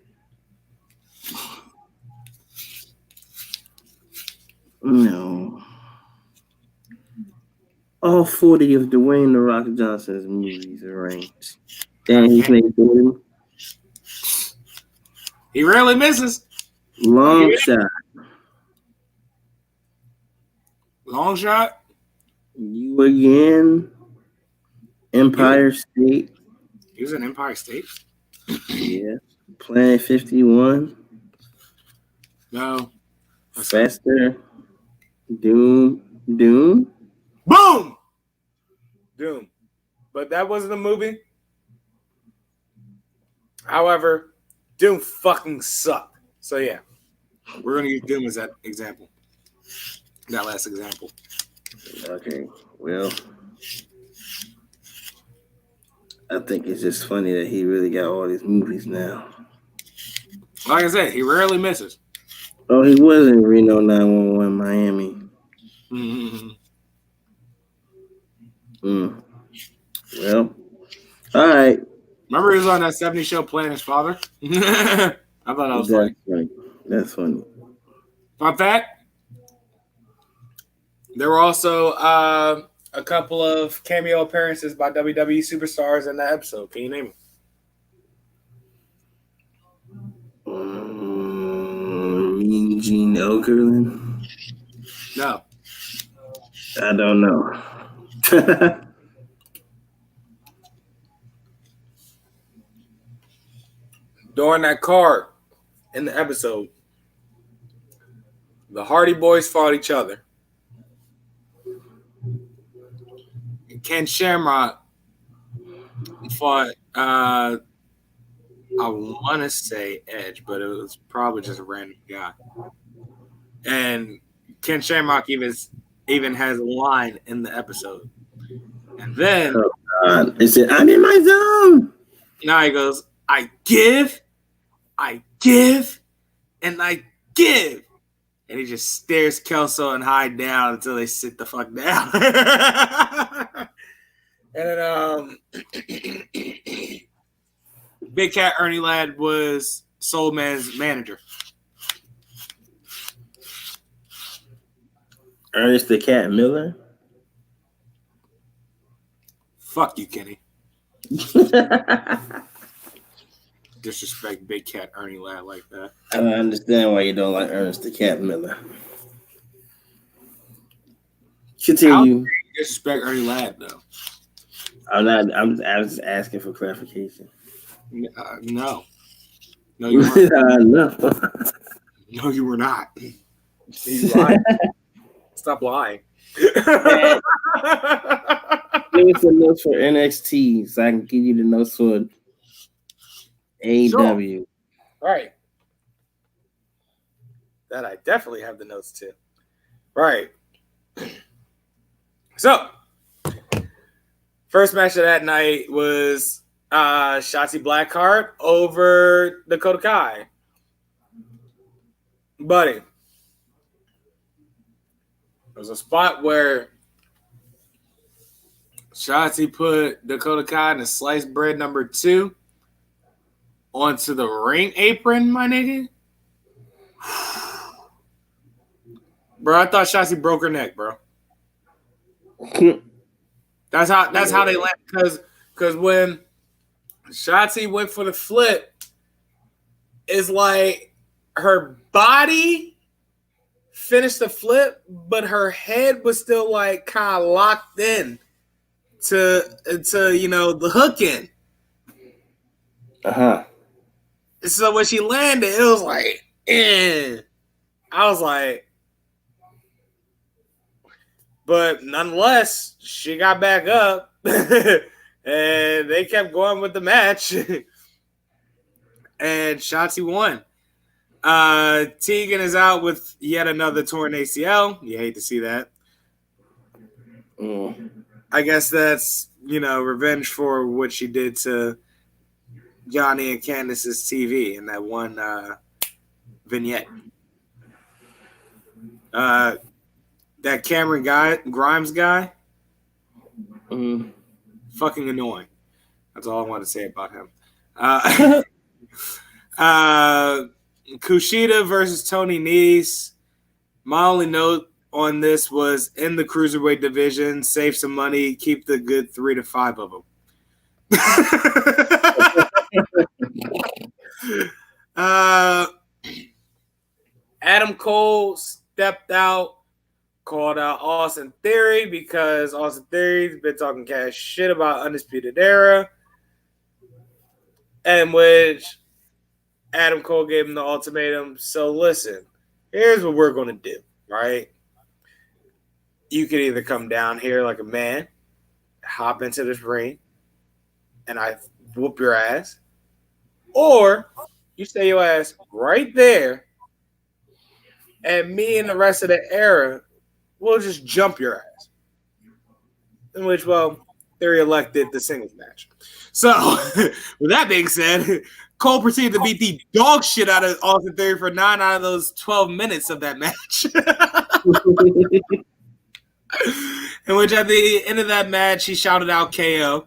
No. All 40 of Dwayne The Rock Johnson's movies are ranked. Damn, he played 40. He rarely misses. Long Shot. Long Shot. You Again. Empire State. He was in Empire State. Yeah. Planet 51. No. Faster. Doom. Boom! Doom. But that wasn't a movie. However, Doom fucking sucked. So yeah. We're gonna use Doom as that example. That last example. Okay. Well, I think it's just funny that he really got all these movies now. Like I said, he rarely misses. Oh, he was in Reno 911 Miami. Mm-hmm. Well, all right. Remember he was on that 70s show playing his father? I thought that was funny. Funny. That's funny. Fun fact, there were also a couple of cameo appearances by WWE superstars in that episode. Can you name them? Mean Gene Okerlund? No. I don't know. During that card in the episode, the Hardy Boys fought each other. And Ken Shamrock fought, I want to say Edge, but it was probably just a random guy. And Ken Shamrock even has a line in the episode. And then he said, I'm in my zone. Now he goes, I give, and I give. And he just stares Kelso and Hyde down until they sit the fuck down. And then Big Cat Ernie Ladd was Soul Man's manager. Ernest the Cat Miller? Fuck you, Kenny. Disrespect Big Cat Ernie Ladd like that. I don't understand why you don't like Ernest the Cat Miller. Continue. Disrespect Ernie Ladd, though. I'm not. I was just asking for clarification. No. No, you weren't. No. No, you were not. You lied. Stop lying. Give us the notes for NXT so I can give you the notes for AEW. Sure. Right. That I definitely have the notes to. Right. So, first match of that night was Shotzi Blackheart over Dakota Kai. Buddy, there was a spot where Shotzi put Dakota Kai in a sliced bread number 2 onto the ring apron, my nigga. Bro, I thought Shotzi broke her neck, bro. That's how they land. Because when Shotzi went for the flip, it's like her body finished the flip, but her head was still like kind of locked in to the hook in. Uh-huh. So when she landed, it was like, I was like, but nonetheless, she got back up and they kept going with the match. And Shotzi won. Tegan is out with yet another torn ACL. You hate to see that. I guess that's, revenge for what she did to Johnny and Candace's TV in that one vignette. That Cameron Grimes guy, fucking annoying. That's all I want to say about him. Kushida versus Tony Nese. My only note on this was in the cruiserweight division, save some money, keep the good 3 to 5 of them. Adam Cole stepped out, called out Austin Theory because Austin Theory's been talking cash shit about Undisputed Era, in which Adam Cole gave him the ultimatum. So listen, here's what we're going to do, right? You can either come down here like a man, hop into this ring, and I whoop your ass, or you stay your ass right there, and me and the rest of the era will just jump your ass. In which, Theory elected the singles match. So, with that being said, Cole proceeded to beat the dog shit out of Austin Theory for 9 out of those 12 minutes of that match. In which, at the end of that match, he shouted out KO.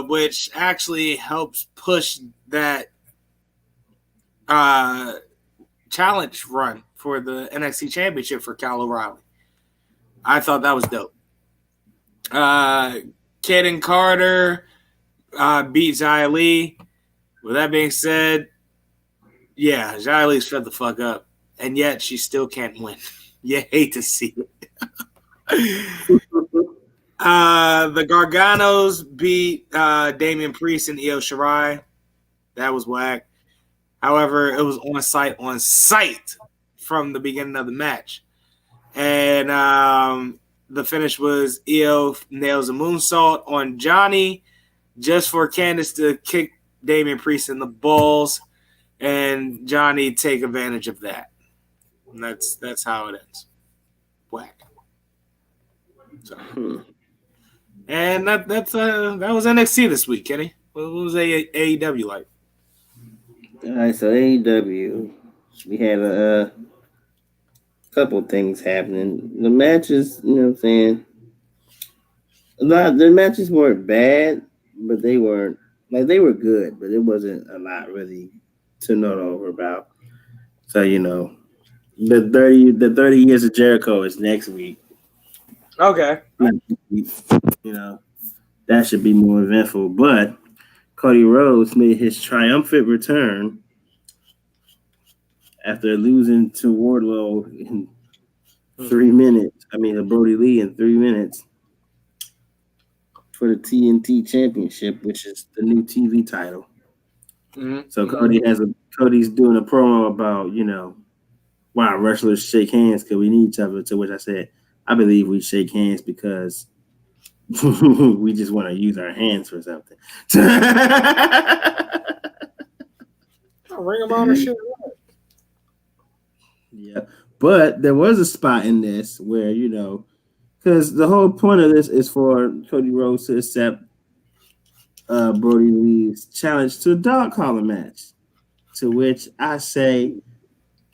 which actually helps push that challenge run for the NXT Championship for Kyle O'Reilly. I thought that was dope. Kaden Carter beat Xia Li. With that being said, yeah, Xia Li shut the fuck up. And yet she still can't win. You hate to see it. The Garganos beat Damian Priest and Io Shirai. That was whack. However, it was on site from the beginning of the match. And the finish was Io nails a moonsault on Johnny just for Candice to kick Damian Priest in the balls and Johnny take advantage of that. And that's how it ends. Whack. So. And that was NXT this week, Kenny. What was AEW like? All right, so AEW, we had a couple things happening. The matches, you know what I'm saying? The matches weren't bad, but they weren't they were good, but it wasn't a lot really to note over about. So the 30 years of Jericho is next week. Okay. That should be more eventful. But Cody Rhodes made his triumphant return after losing to Wardlow in 3 minutes. I mean, to Brody Lee in 3 minutes for the TNT Championship, which is the new TV title. Mm-hmm. So Cody's doing a promo about, why wrestlers shake hands because we need each other. To which I said, I believe we shake hands because we just want to use our hands for something. Ring of Honor shit. Yeah, but there was a spot in this where because the whole point of this is for Cody Rhodes to accept Brody Lee's challenge to a dog collar match. To which I say,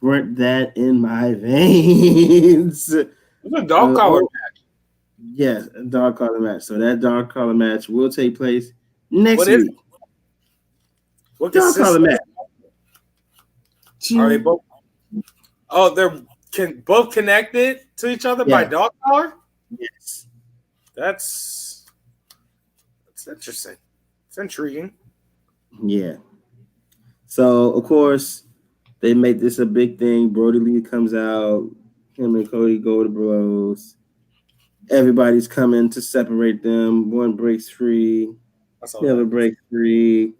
burnt that in my veins. It's a dog collar match. Yes, a dog collar match. So that dog collar match will take place next week. What dog collar match? Are they both? Oh, they're both connected to each other by dog collar? Yes. That's interesting. It's intriguing. Yeah. So, of course, they make this a big thing. Brody Lee comes out. Him and Cody go to blows. Everybody's coming to separate them. One breaks free. The other breaks free.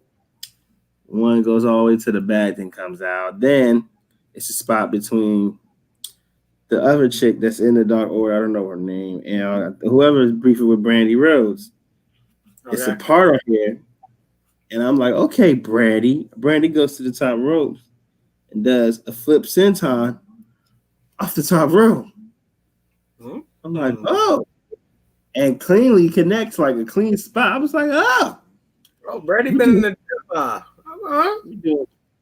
One goes all the way to the back, then comes out. Then it's a spot between the other chick that's in the Dark Order. I don't know her name. And whoever is briefing with Brandy Rhodes. Okay. It's a part of here. And I'm like, okay, Brandy. Brandy goes to the top rope and does a flip senton off the top rope. Mm-hmm. I'm like, oh. And cleanly connects like a clean spot. I was like, oh. Oh, Brandy been in the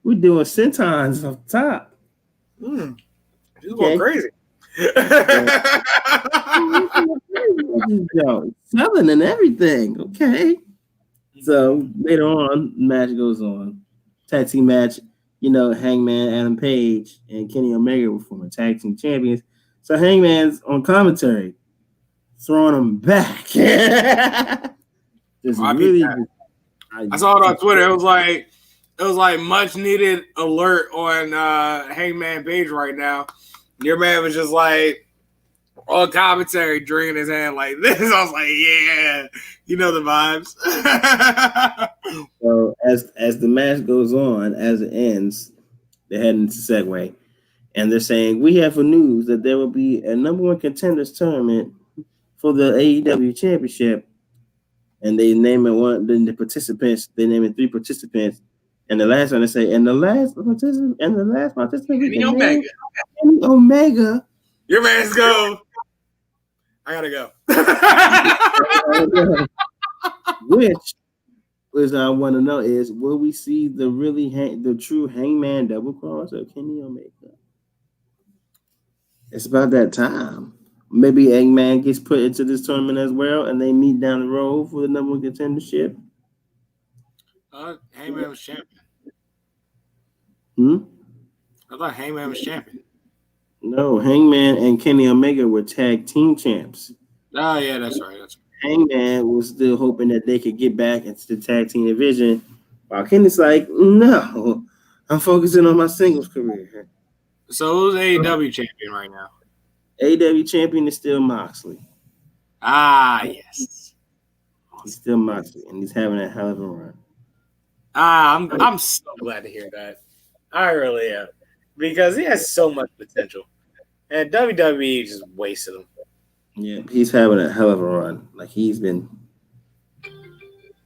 We're doing sentons off the top. She's going crazy. Selling and everything. Okay. So later on, match goes on. Tag team match, Hangman, Adam Page, and Kenny Omega were former tag team champions. So Hangman's on commentary, throwing them back. I saw it on Twitter. It was like much needed alert on Hangman Page right now. Your man was just like on commentary, drinking his hand like this. I was like, yeah, the vibes. So as the match goes on, as it ends, they're heading to segue, and they're saying we have for news that there will be a number one contenders tournament for the AEW Championship. And they name it the participants. They name it 3 participants, and the last one they say, and the last participant, Kenny Omega. Kenny Omega. Your man's go. I gotta go. Which is I want to know is, will we see the true Hangman double cross of Kenny Omega? It's about that time. maybe Eggman gets put into this tournament as well, and they meet down the road for the number one contendership. Hangman was champion. Hmm? I thought Hangman was champion. No, Hangman and Kenny Omega were tag team champs. Oh, yeah, that's right. Hangman was still hoping that they could get back into the tag team division, while Kenny's like, no, I'm focusing on my singles career. So who's AEW champion right now? AEW champion is still Moxley. Ah, yes. He's still Moxley, and he's having a hell of a run. I'm so glad to hear that. I really am. Because he has so much potential. And WWE just wasted him. Yeah, he's having a hell of a run. Like he's been,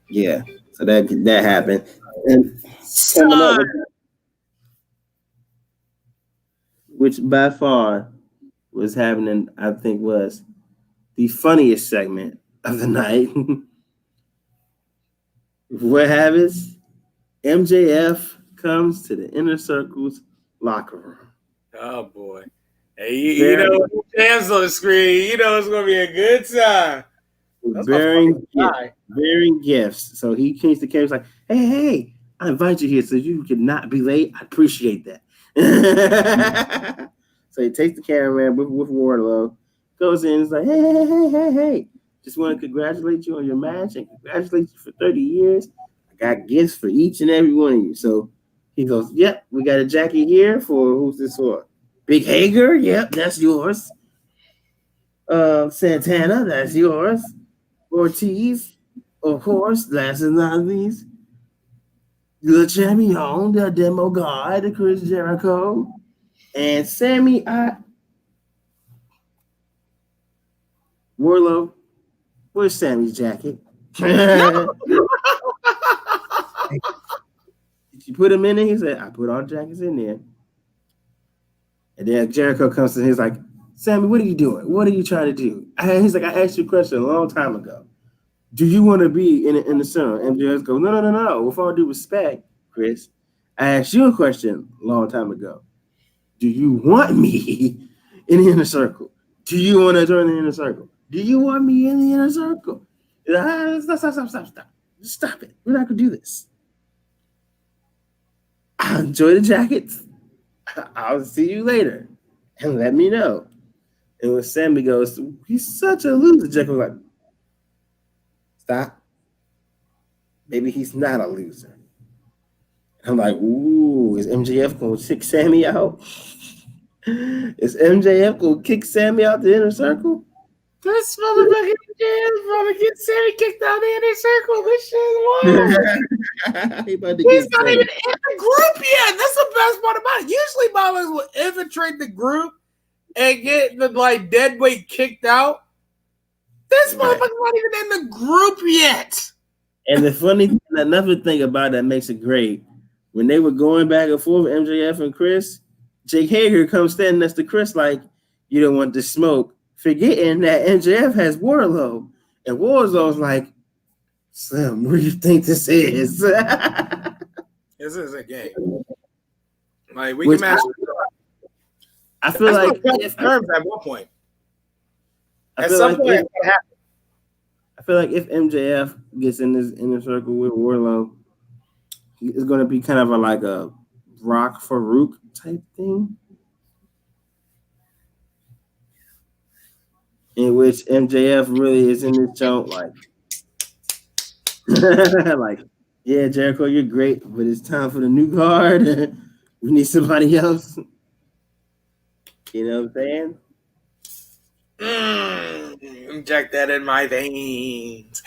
yeah. So that happened, and coming up, which by far was happening, I think was the funniest segment of the night. What happens? MJF comes to the Inner Circle's locker room. Oh boy. Hey, you know, hands on the screen, you know it's gonna be a good time. Bearing gifts. So he changed the camera. He's like, hey, I invite you here so you could not be late. I appreciate that. So he takes the cameraman with Wardlow, goes in, and is like, hey. Just want to congratulate you on your match and congratulate you for 30 years. I got gifts for each and every one of you. So he goes, yep, we got a jacket here for who's this for? Big Hager, yep, that's yours. Santana, that's yours. Ortiz, of course, last and not least. Le Champion, the demo god, Chris Jericho, and Sammy Warlow. Where's Sammy's jacket? Did you put him in there? He said, I put all the jackets in there. And then Jericho comes to him. He's like, Sammy, what are you doing? What are you trying to do? He's like, I asked you a question a long time ago. Do you want to be in the center? And MJF goes, no. With all due respect, Chris, I asked you a question a long time ago. Do you want me in the inner circle? Do you want to join the inner circle? Do you want me in the inner circle? Stop. Just stop it. We're not going to do this. I'll enjoy the jackets. I'll see you later. And let me know. And when Sammy goes, he's such a loser, Jekyll like, stop. Maybe he's not a loser. I'm like, ooh, is MJF going to kick Sammy out? Is MJF going to kick Sammy out the inner circle? This motherfucking MJF going to get Sammy kicked out the inner circle. This shit is wild. He's not even in the group yet. That's the best part about it. Usually, motherfuckers will infiltrate the group and get the dead weight kicked out. This motherfucker's not even in the group yet. And the funny thing, another thing about that makes it great, when they were going back and forth, MJF and Chris, Jake Hager comes standing next to Chris like, you don't want the smoke, forgetting that MJF has Wardlow. And Wardlow's like, Slim, what do you think this is? This is a game. Like, we can match. I feel like terms at one point. I feel like if MJF gets in this inner circle with Wardlow, it's going to be kind of a Rock Farouk type thing, in which MJF really is in this joke like, yeah, Jericho, you're great, but it's time for the new guard. We need somebody else. You know what I'm saying? Inject that in my veins.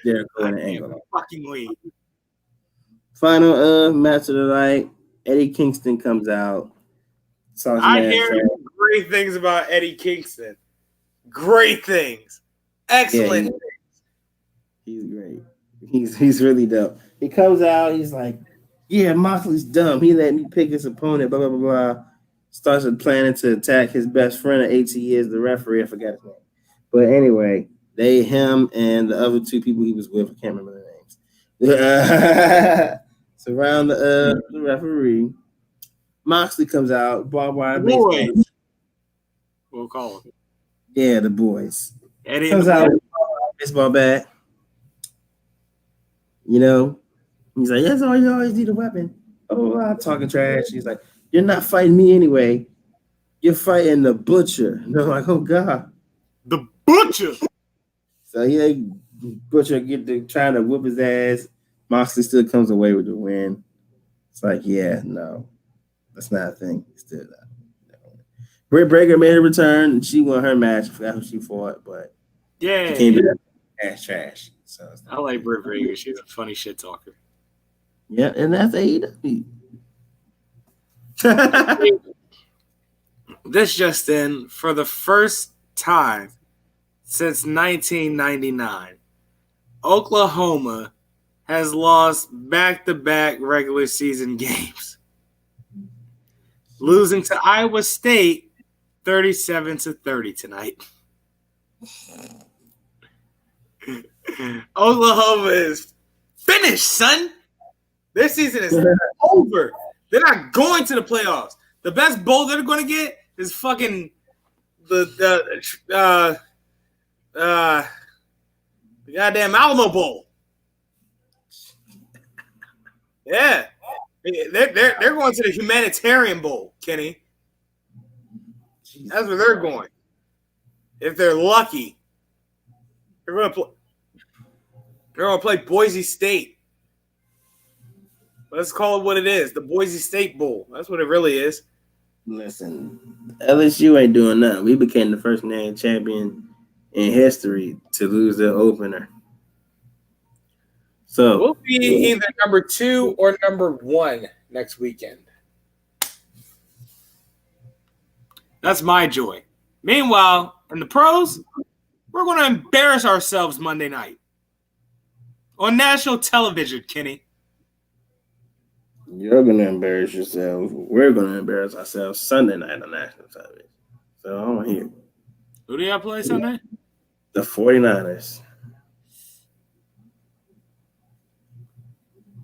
Jericho in the angle. Fucking leave. Final match of the night. Eddie Kingston comes out. I hear great things about Eddie Kingston. Great things. Excellent things. He's great. He's really dope. He comes out. He's like, yeah, Moxley's dumb. He let me pick his opponent, blah, blah, blah, blah. Starts planning to attack his best friend of 18 years, the referee. I forgot his name. But anyway, him and the other two people he was with, I can't remember their names, surround the referee. Moxley comes out, barbed wire baseball. We'll call them. Yeah, the boys. Eddie Comes and the out boys. with a baseball bat. You know, he's like, "Yes, all you always need a weapon." Oh, I'm talking trash. He's like, "You're not fighting me anyway. You're fighting the butcher." And I'm like, "Oh God." The Butcher. So yeah, butcher trying to whoop his ass. Moxley still comes away with the win. It's like, yeah, no, that's not a thing. Still not. No. Britt Baker made a return and she won her match. I forgot who she fought, but Yeah. she came back trash. So I like Britt Baker. She's a funny shit talker. Yeah, and that's AEW. This just in, for the first time since 1999, Oklahoma has lost back-to-back regular season games, losing to Iowa State 37-30 tonight. Oklahoma is finished, son. Their season is over. They're not going to the playoffs. The best bowl they're going to get is fucking the goddamn Alamo Bowl. Yeah, they're going to the Humanitarian Bowl, Kenny. That's where they're going. If they're lucky, they're going to play Boise State. Let's call it what it is, the Boise State Bowl. That's what it really is. Listen, LSU ain't doing nothing. We became the first named champion in history to lose their opener. So we'll be either number 2 or number 1 next weekend. That's my joy. Meanwhile, in the pros, we're going to embarrass ourselves Monday night on national television, Kenny. You're going to embarrass yourself. We're going to embarrass ourselves Sunday night on national television. So I want to hear. Who do y'all play Sunday? The 49ers.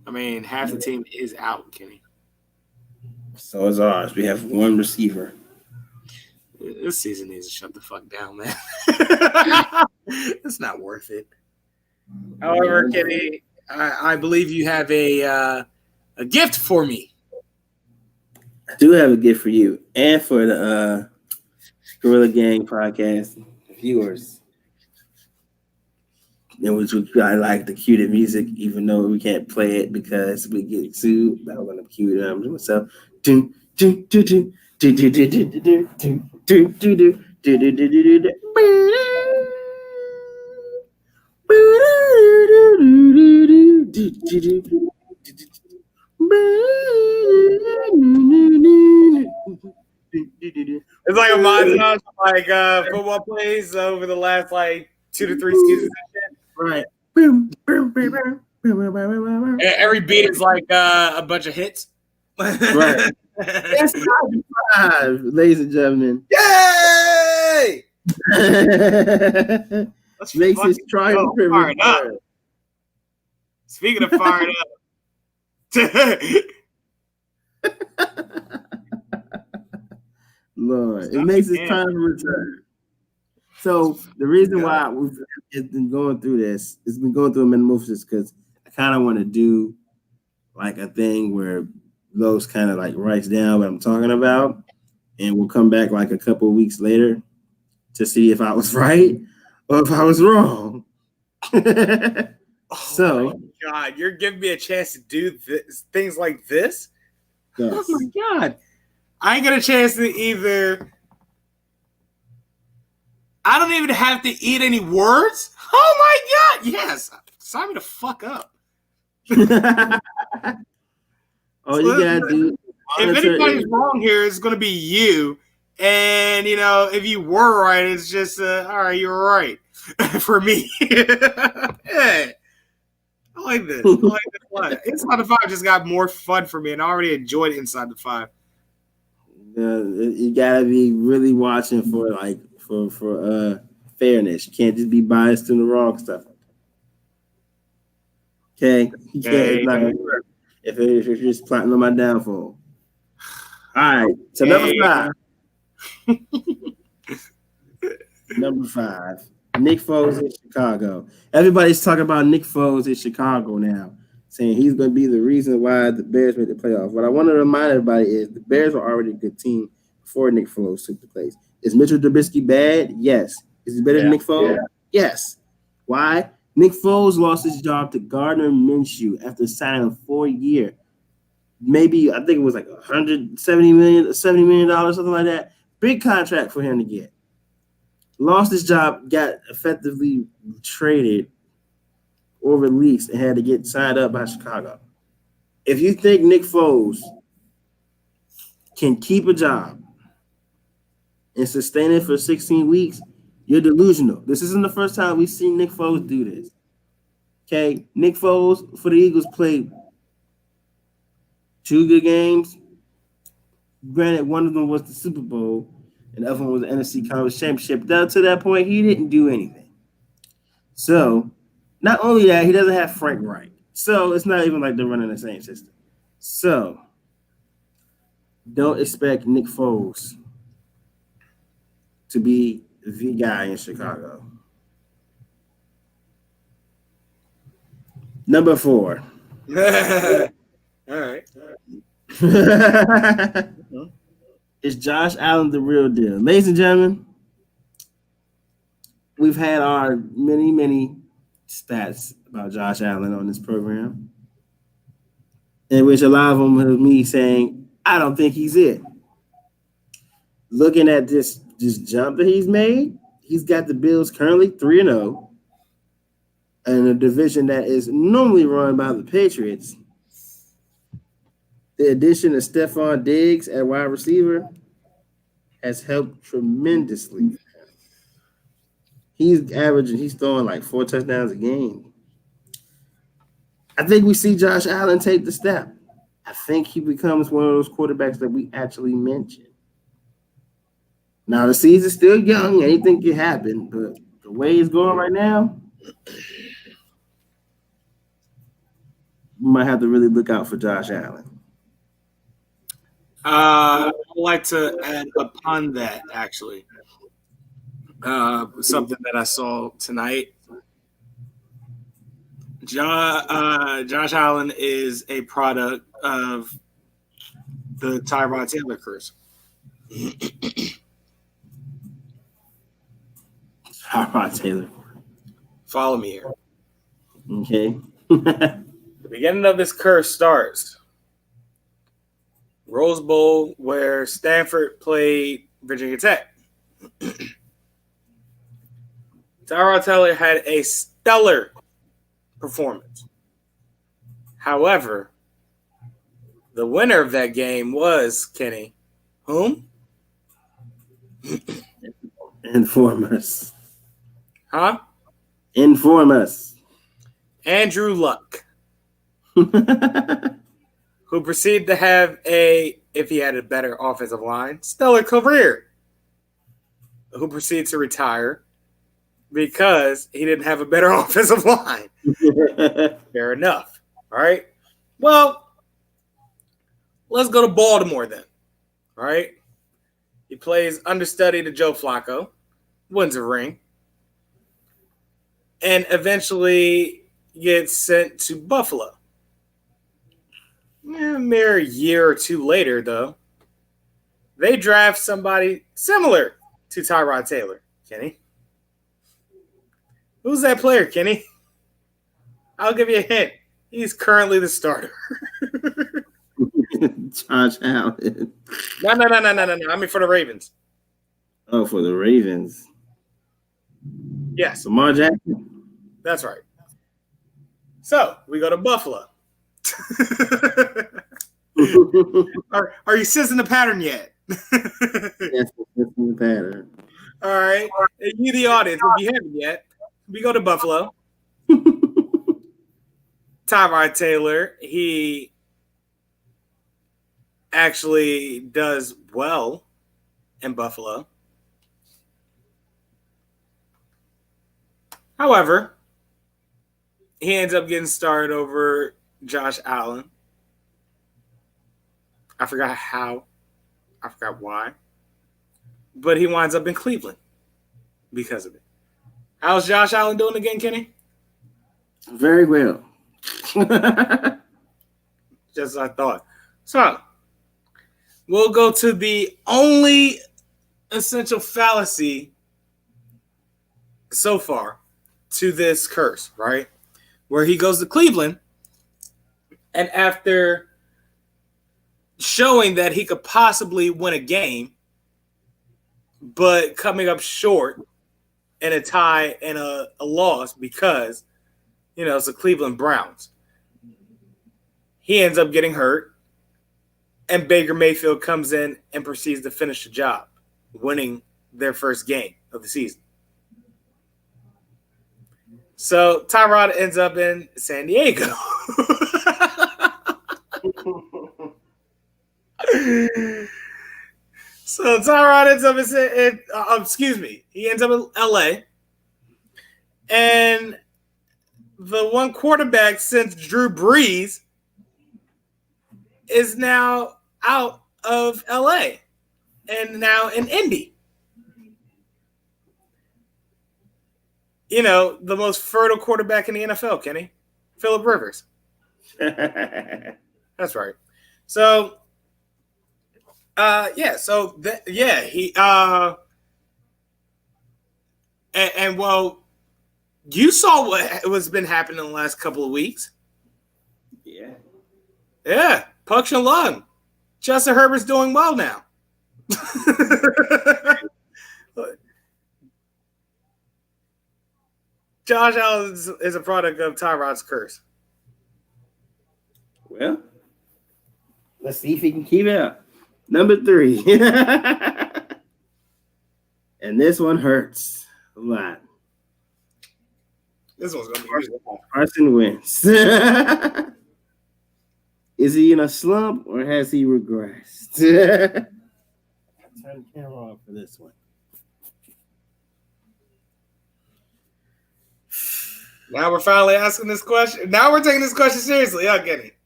I mean, half the team is out, Kenny. So is ours. We have one receiver. This season needs to shut the fuck down, man. It's not worth it. However, Kenny, I believe you have a gift for me. I do have a gift for you and for the Gorilla Gang podcast viewers. In which I like the cue the music, even though we can't play it because we get sued. But I'm going to cue it to myself. It's like a montage of like football plays over the last like 2 to 3 seasons. Right. Every beat is like a bunch of hits. Right. It's 5, ladies and gentlemen. Yay! Makes his triumph fired up. Speaking of fired up. Lord, it makes his time to return. So the reason why it's been going through this, it's been going through a metamorphosis because I kind of want to do like a thing where Los kind of like writes down what I'm talking about, and we'll come back like a couple of weeks later to see if I was right or if I was wrong. So, my God, you're giving me a chance to do things like this? yes. Oh my God. I ain't got a chance to either. I don't even have to eat any words. Oh my God. Yes. Sign me the fuck up. All you gotta do. If anybody's wrong here, it's going to be you. And, you know, if you were right, it's just, all right, you were right. For me. Yeah. I like this. I like this one. Inside the 5 just got more fun for me, and I already enjoyed Inside the 5. You gotta be really watching for like for fairness. You can't just be biased to the wrong stuff. Okay, you can't. It's not gonna work if you're just plotting on my downfall. All right, so number 5. Number 5, Nick Foles in Chicago. Everybody's talking about Nick Foles in Chicago now, saying he's going to be the reason why the Bears made the playoffs. What I want to remind everybody is the Bears were already a good team before Nick Foles took the place. Is Mitchell Trubisky bad? Yes. Is he better than Nick Foles? Yeah. Yes. Why? Nick Foles lost his job to Gardner Minshew after signing a 4-year, maybe I think it was like $170 million, $70 million, something like that. Big contract for him to get. Lost his job, got effectively traded or released, and had to get signed up by Chicago. If you think Nick Foles can keep a job and sustain it for 16 weeks, you're delusional. This isn't the first time we've seen Nick Foles do this. Okay, Nick Foles for the Eagles played 2 good games. Granted, one of them was the Super Bowl, and the other one was the NFC Conference Championship. Down to that point, he didn't do anything. So, not only that, he doesn't have Frank Reich. So, it's not even like they're running the same system. So, don't expect Nick Foles to be the guy in Chicago. Number 4. All right. Is Josh Allen the real deal? Ladies and gentlemen, we've had our many stats about Josh Allen on this program, in which a lot of them was me saying, I don't think he's it. Looking at this jump that he's made, he's got the Bills currently 3-0 in a division that is normally run by the Patriots. The addition of Stephon Diggs at wide receiver has helped tremendously. He's throwing like 4 touchdowns a game. I think we see Josh Allen take the step. I think he becomes one of those quarterbacks that we actually mentioned. Now, the season's still young. Anything can happen, but the way it's going right now, we might have to really look out for Josh Allen. I would like to add upon that, actually. Something that I saw tonight. Josh Allen is a product of the Tyrod Taylor curse. Tyrod Taylor. Follow me here. Okay. The beginning of this curse starts Rose Bowl, where Stanford played Virginia Tech. Tyrod Taylor had a stellar performance. However, the winner of that game was Kenny. Whom? Inform us. Huh? Inform us. Andrew Luck, who proceeded to have if he had a better offensive line, stellar career. Who proceeded to retire because he didn't have a better offensive line. Fair enough. All right. Well, let's go to Baltimore then. All right. He plays understudy to Joe Flacco, wins a ring, and eventually gets sent to Buffalo. A mere year or two later, though, they draft somebody similar to Tyrod Taylor. Kenny? Who's that player, Kenny? I'll give you a hint. He's currently the starter. Josh Allen. No. I mean for the Ravens. Oh, for the Ravens. Yes. Lamar Jackson. That's right. So, we go to Buffalo. Are you sensing the pattern yet? Yes, the pattern. All right. And you, the audience, if you haven't yet, we go to Buffalo. Tyrod Taylor, he actually does well in Buffalo. However, he ends up getting started over Josh Allen. I forgot how. I forgot why. But he winds up in Cleveland because of it. How's Josh Allen doing again, Kenny? Very well. Just as I thought. So, we'll go to the only essential fallacy so far to this curse, right? Where he goes to Cleveland, and after showing that he could possibly win a game, but coming up short in a tie and a loss because, it's the Cleveland Browns. He ends up getting hurt, and Baker Mayfield comes in and proceeds to finish the job, winning their first game of the season. So Tyrod ends up in San Diego. So Tyrod ends up he ends up in LA. And the one quarterback since Drew Brees is now out of LA and now in Indy. The most fertile quarterback in the NFL, Kenny. Phillip Rivers. That's right. So, he you saw what's been happening in the last couple of weeks. Yeah. Yeah, Puck Shalom. Justin Herbert's doing well now. Josh Allen is a product of Tyrod's curse. Well, let's see if he can keep it up. Number 3. And this one hurts a lot. This one's going to be Carson Wentz. Is he in a slump or has he regressed? Turn the camera off for this one. Now we're finally asking this question. Now we're taking this question seriously. Y'all get it?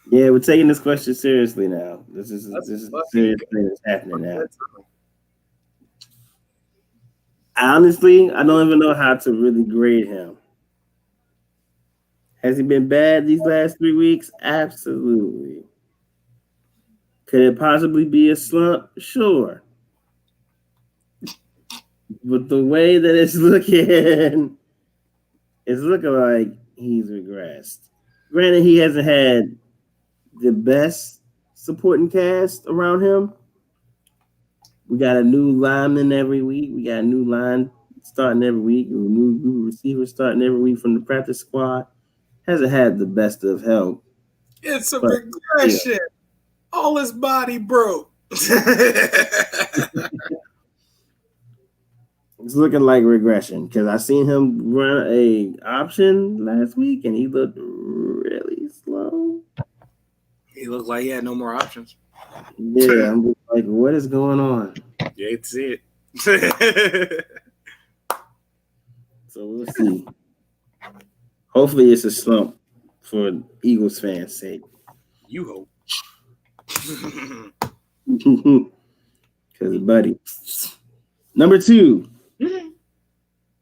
Yeah, we're taking this question seriously now. This is a serious thing that's happening now. Honestly, I don't even know how to really grade him. Has he been bad these last 3 weeks? Absolutely. Could it possibly be a slump? Sure. But the way that it's looking like he's regressed. Granted, he hasn't had the best supporting cast around him. We got a new lineman every week. We got a new line starting every week. A new receiver starting every week from the practice squad. Hasn't had the best of help. It's a regression. Yeah. All his body broke. It's looking like regression because I seen him run a option last week and he looked really slow. He looked like he had no more options. Yeah, I'm just like, what is going on? You hate to see it. So we'll see. Hopefully it's a slump for Eagles fans' sake. You hope. Because, buddy. Number 2.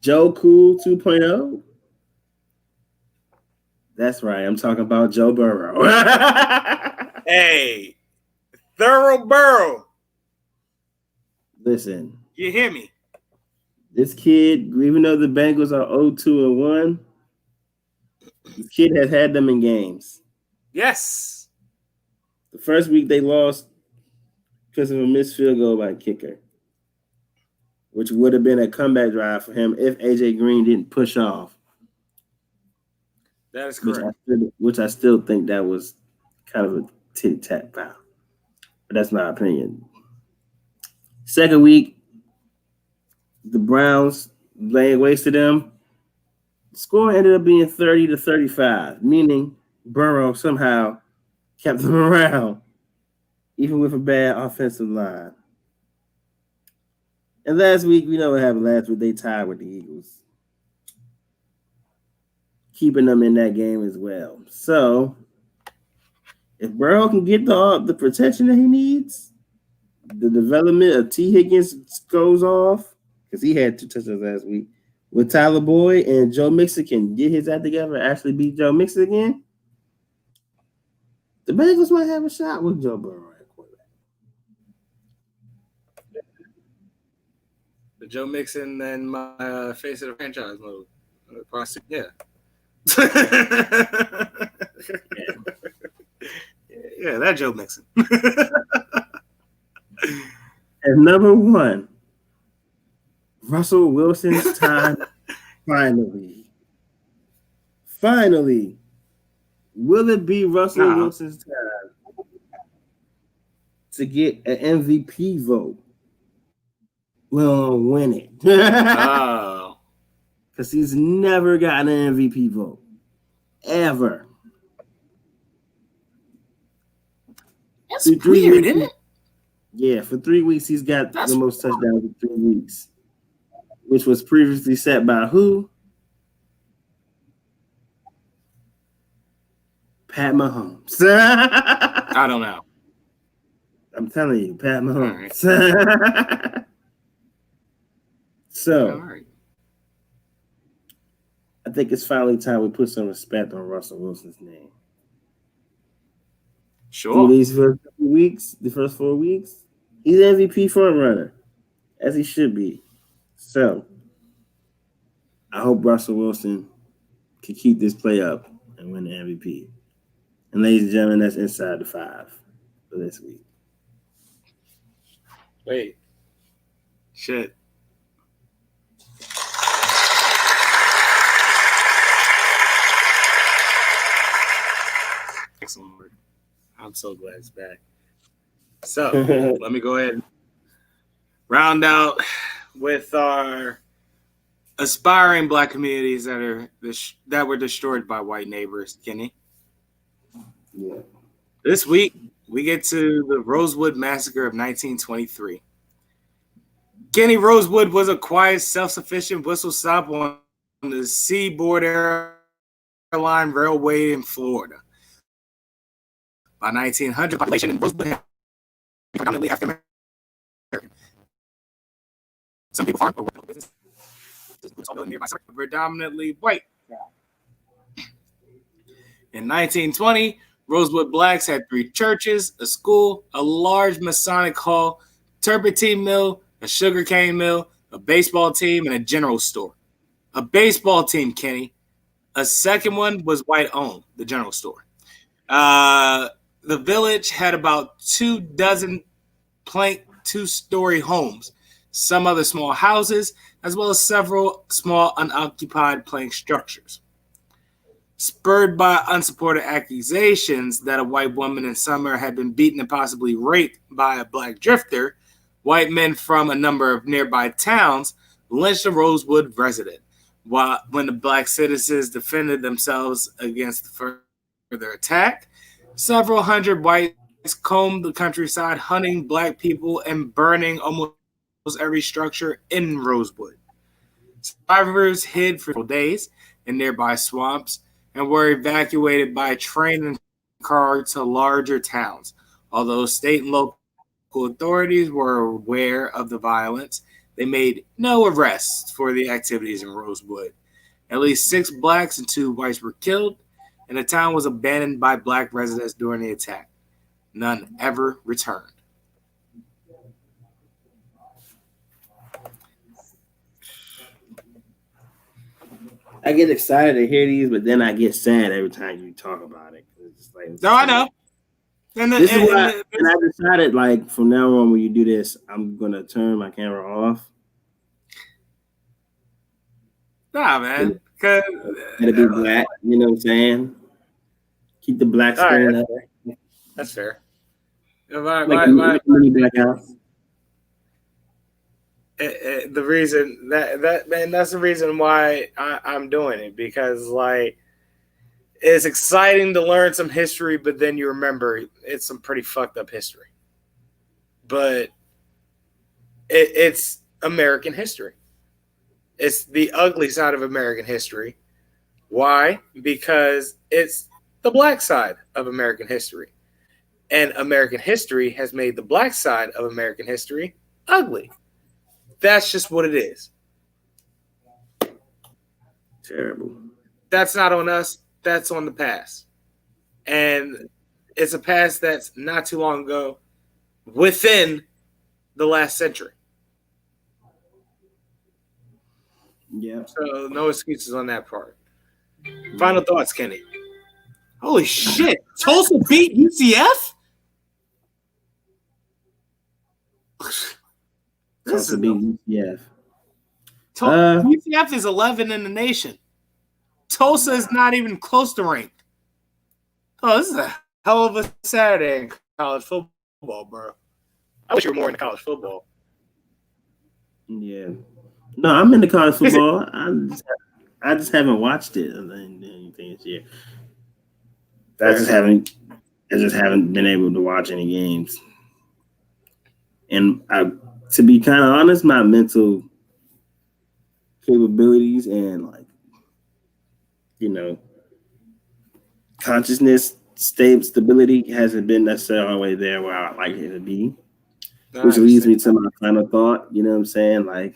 Joe Cool 2.0. That's right. I'm talking about Joe Burrow. Hey, Thorough Burrow. Listen. You hear me? This kid, even though the Bengals are 0-2-1, this kid has had them in games. Yes. The first week they lost because of a missed field goal by a kicker, which would have been a comeback drive for him if AJ Green didn't push off. That is correct. Which I still think that was kind of a tit-tat foul. But that's my opinion. Second week, the Browns wasted them. The score ended up being 30-35, meaning Burrow somehow kept them around, even with a bad offensive line. And last week, we know what happened last week. They tied with the Eagles, keeping them in that game as well. So, if Burrow can get the protection that he needs, the development of T. Higgins goes off, because he had 2 touchdowns last week. With Tyler Boyd and Joe Mixon can get his act together and actually beat Joe Mixon again, the Bengals might have a shot with Joe Burrow at quarterback. The Joe Mixon and my face of the franchise mode. Yeah. Yeah, that Joe Mixon. And number 1, Russell Wilson's time finally. Finally. Will it be Russell Wilson's time to get an MVP vote? We'll win it. Oh. Because he's never gotten an MVP vote. Ever. That's weird, isn't it? Yeah, for 3 weeks, he's got the most touchdowns in 3 weeks, which was previously set by who? Pat Mahomes. I don't know. I'm telling you, Pat Mahomes. Right. So, right. I think it's finally time we put some respect on Russell Wilson's name. Sure. Through these first weeks, the first 4 weeks, he's an MVP front runner, as he should be. So, I hope Russell Wilson can keep this play up and win the MVP. And ladies and gentlemen, that's Inside the 5 for this week. Wait. Shit. Excellent work. I'm so glad it's back. So let me go ahead and round out with our aspiring Black communities that were destroyed by white neighbors, Kenny. Yeah. This week, we get to the Rosewood Massacre of 1923. Kenny, Rosewood was a quiet, self-sufficient whistle stop on the Seaboard Airline Railway in Florida. By 1900, population in Rosewood had predominantly African American. Some people farmed or worked in business. Predominantly white. In 1920, Rosewood blacks had 3 churches, a school, a large Masonic hall, turpentine mill, a sugarcane mill, a baseball team, and a general store. A baseball team, Kenny. A second one was white-owned, the general store. The village had about 2 dozen plank 2-story homes, some other small houses, as well as several small unoccupied plank structures. Spurred by unsupported accusations that a white woman in summer had been beaten and possibly raped by a black drifter, white men from a number of nearby towns lynched a Rosewood resident. When the black citizens defended themselves against the further attack, several hundred whites combed the countryside, hunting black people and burning almost every structure in Rosewood. Survivors hid for days in nearby swamps and were evacuated by train and car to larger towns. Although state and local authorities were aware of the violence, they made no arrests for the activities in Rosewood. At least 6 blacks and 2 whites were killed, and the town was abandoned by black residents during the attack. None ever returned. I get excited to hear these, but then I get sad every time you talk about it. It's like, no, I know. And I decided, like, from now on, when you do this, I'm gonna turn my camera off. Nah, man. It'll be black. You know what I'm saying? Keep the black screen up. That's fair. The reason that's the reason why I'm doing it, because like it's exciting to learn some history, but then you remember it's some pretty fucked up history. But it's American history. It's the ugly side of American history. Why? Because it's the black side of American history. And American history has made the black side of American history ugly. That's just what it is. Terrible. That's not on us. That's on the past. And it's a past that's not too long ago within the last century. Yeah. So no excuses on that part. Final thoughts, Kenny. Holy shit. Tulsa beat UCF? Tulsa beat UCF. UCF is 11 in the nation. Tulsa is not even close to ranked. Oh, this is a hell of a Saturday in college football, bro. I wish you were more into college football. Yeah. No, I'm into college football. I just haven't watched it anything this year. I just haven't been able to watch any games. And to be kind of honest, my mental capabilities and consciousness stability hasn't been necessarily always there where I like it to be. Which leads me to my final thought, you know what I'm saying?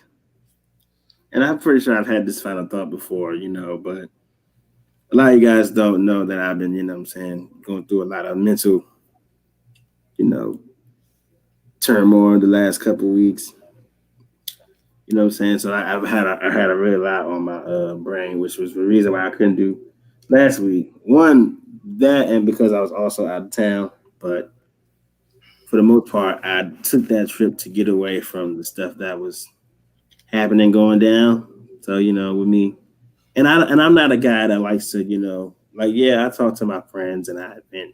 And I'm pretty sure I've had this final thought before, but a lot of you guys don't know that I've been, going through a lot of mental, turmoil the last couple of weeks. You know what I'm saying? So I had a really lot on my brain, which was the reason why I couldn't do last week. One, that, and because I was also out of town. But for the most part, I took that trip to get away from the stuff that was happening, going down. So, with me, and I'm not a guy that likes to, I talk to my friends and I've been,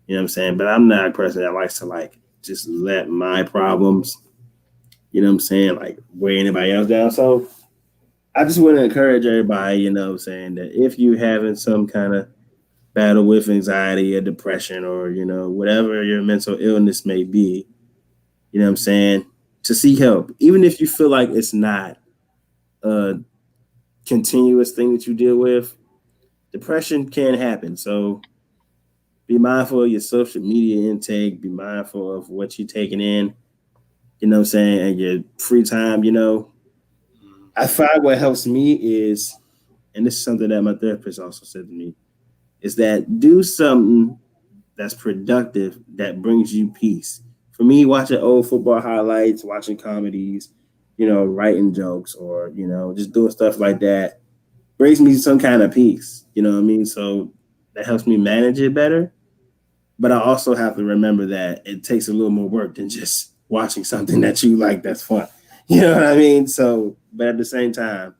you know what I'm saying? But I'm not a person that likes to just let my problems, weigh anybody else down. So I just want to encourage everybody, that if you're having some kind of battle with anxiety or depression or, whatever your mental illness may be, to seek help, even if you feel like it's not a continuous thing that you deal with. Depression can happen. So be mindful of your social media intake, be mindful of what you're taking in, and your free time, I find what helps me is, and this is something that my therapist also said to me, is that do something that's productive that brings you peace. For me, watching old football highlights, watching comedies, writing jokes, or just doing stuff like that brings me some kind of peace. You know what I mean? So that helps me manage it better. But I also have to remember that it takes a little more work than just watching something that you like that's fun. You know what I mean? So, but at the same time,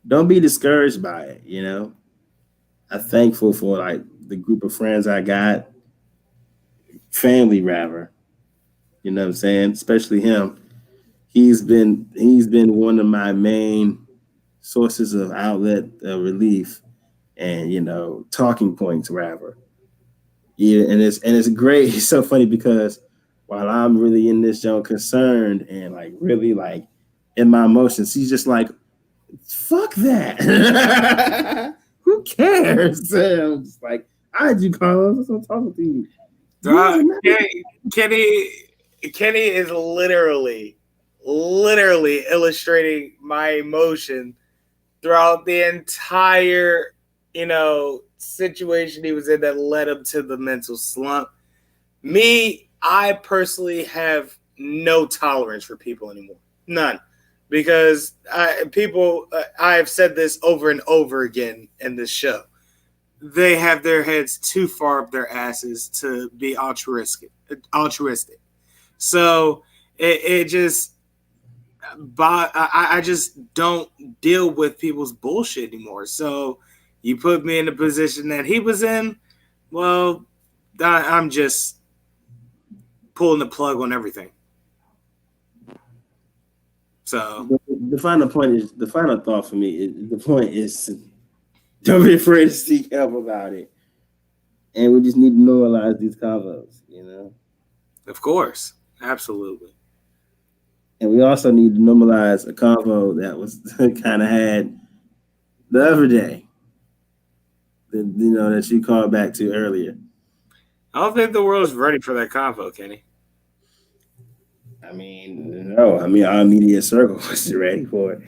don't be discouraged by it. I'm thankful for the group of friends I got, family rather. You know what I'm saying? Especially him. He's been one of my main sources of outlet relief and talking points rather. Yeah, and it's great. It's so funny because while I'm really in this zone concerned and really in my emotions, he's just like, fuck that. Who cares? I'm just like, I had you, Carlos. I'm talking to you. Kenny is literally illustrating my emotion throughout the entire, situation he was in that led him to the mental slump. Me, I personally have no tolerance for people anymore. None. Because I've said this over and over again in this show. They have their heads too far up their asses to be altruistic. So it just, I just don't deal with people's bullshit anymore. So you put me in the position that he was in, well, I'm just pulling the plug on everything. So the final thought for me is don't be afraid to seek help about it. And we just need to normalize these combos, Of course. Absolutely. And we also need to normalize a convo that was kind of had the other day that you called back to earlier. I don't think the world's ready for that convo, Kenny. I mean, no. I mean, our immediate circle was ready for it.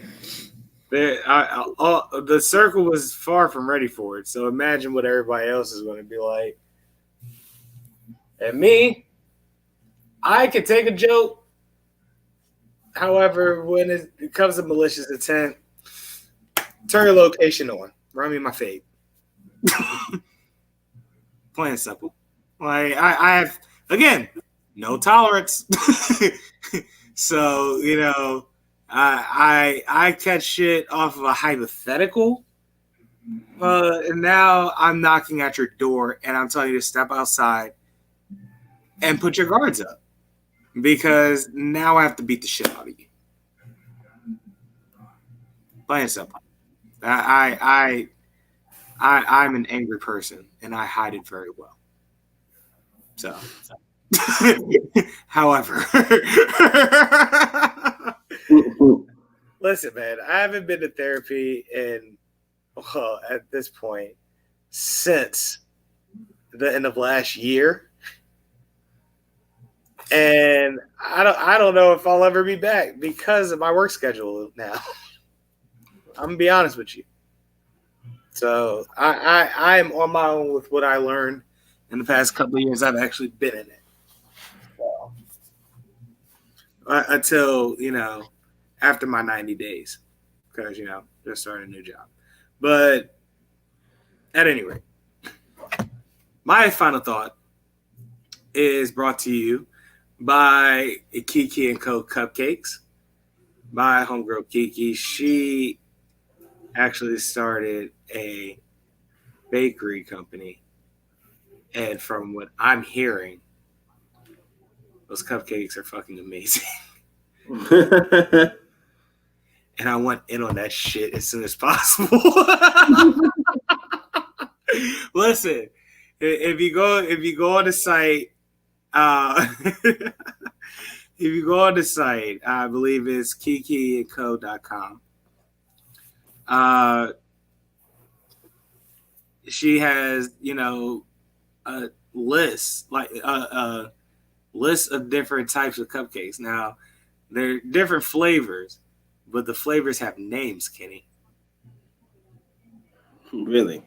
The circle was far from ready for it. So imagine what everybody else is going to be like. And me, I could take a joke. However, when it comes to malicious intent, turn your location on. Run me my fade. Plain and simple. Like I have again no tolerance. So I catch shit off of a hypothetical. And now I'm knocking at your door and I'm telling you to step outside and put your guards up because now I have to beat the shit out of you. Plain and simple. I'm an angry person and I hide it very well. So. However, listen, man, I haven't been to therapy at this point since the end of last year, and I don't know if I'll ever be back because of my work schedule now. I'm gonna be honest with you. So I am on my own with what I learned in the past couple of years. I've actually been in it. Until after my 90 days, because just starting a new job. But at any rate, my final thought is brought to you by Kiki and Co. Cupcakes. My homegirl Kiki, she actually started a bakery company, and from what I'm hearing, those cupcakes are fucking amazing. And I want in on that shit as soon as possible. Listen, if you go on the site, if you go on the site, I believe it's kikiandco.com. She has, a list, like a list of different types of cupcakes. Now, they're different flavors, but the flavors have names, Kenny. Really?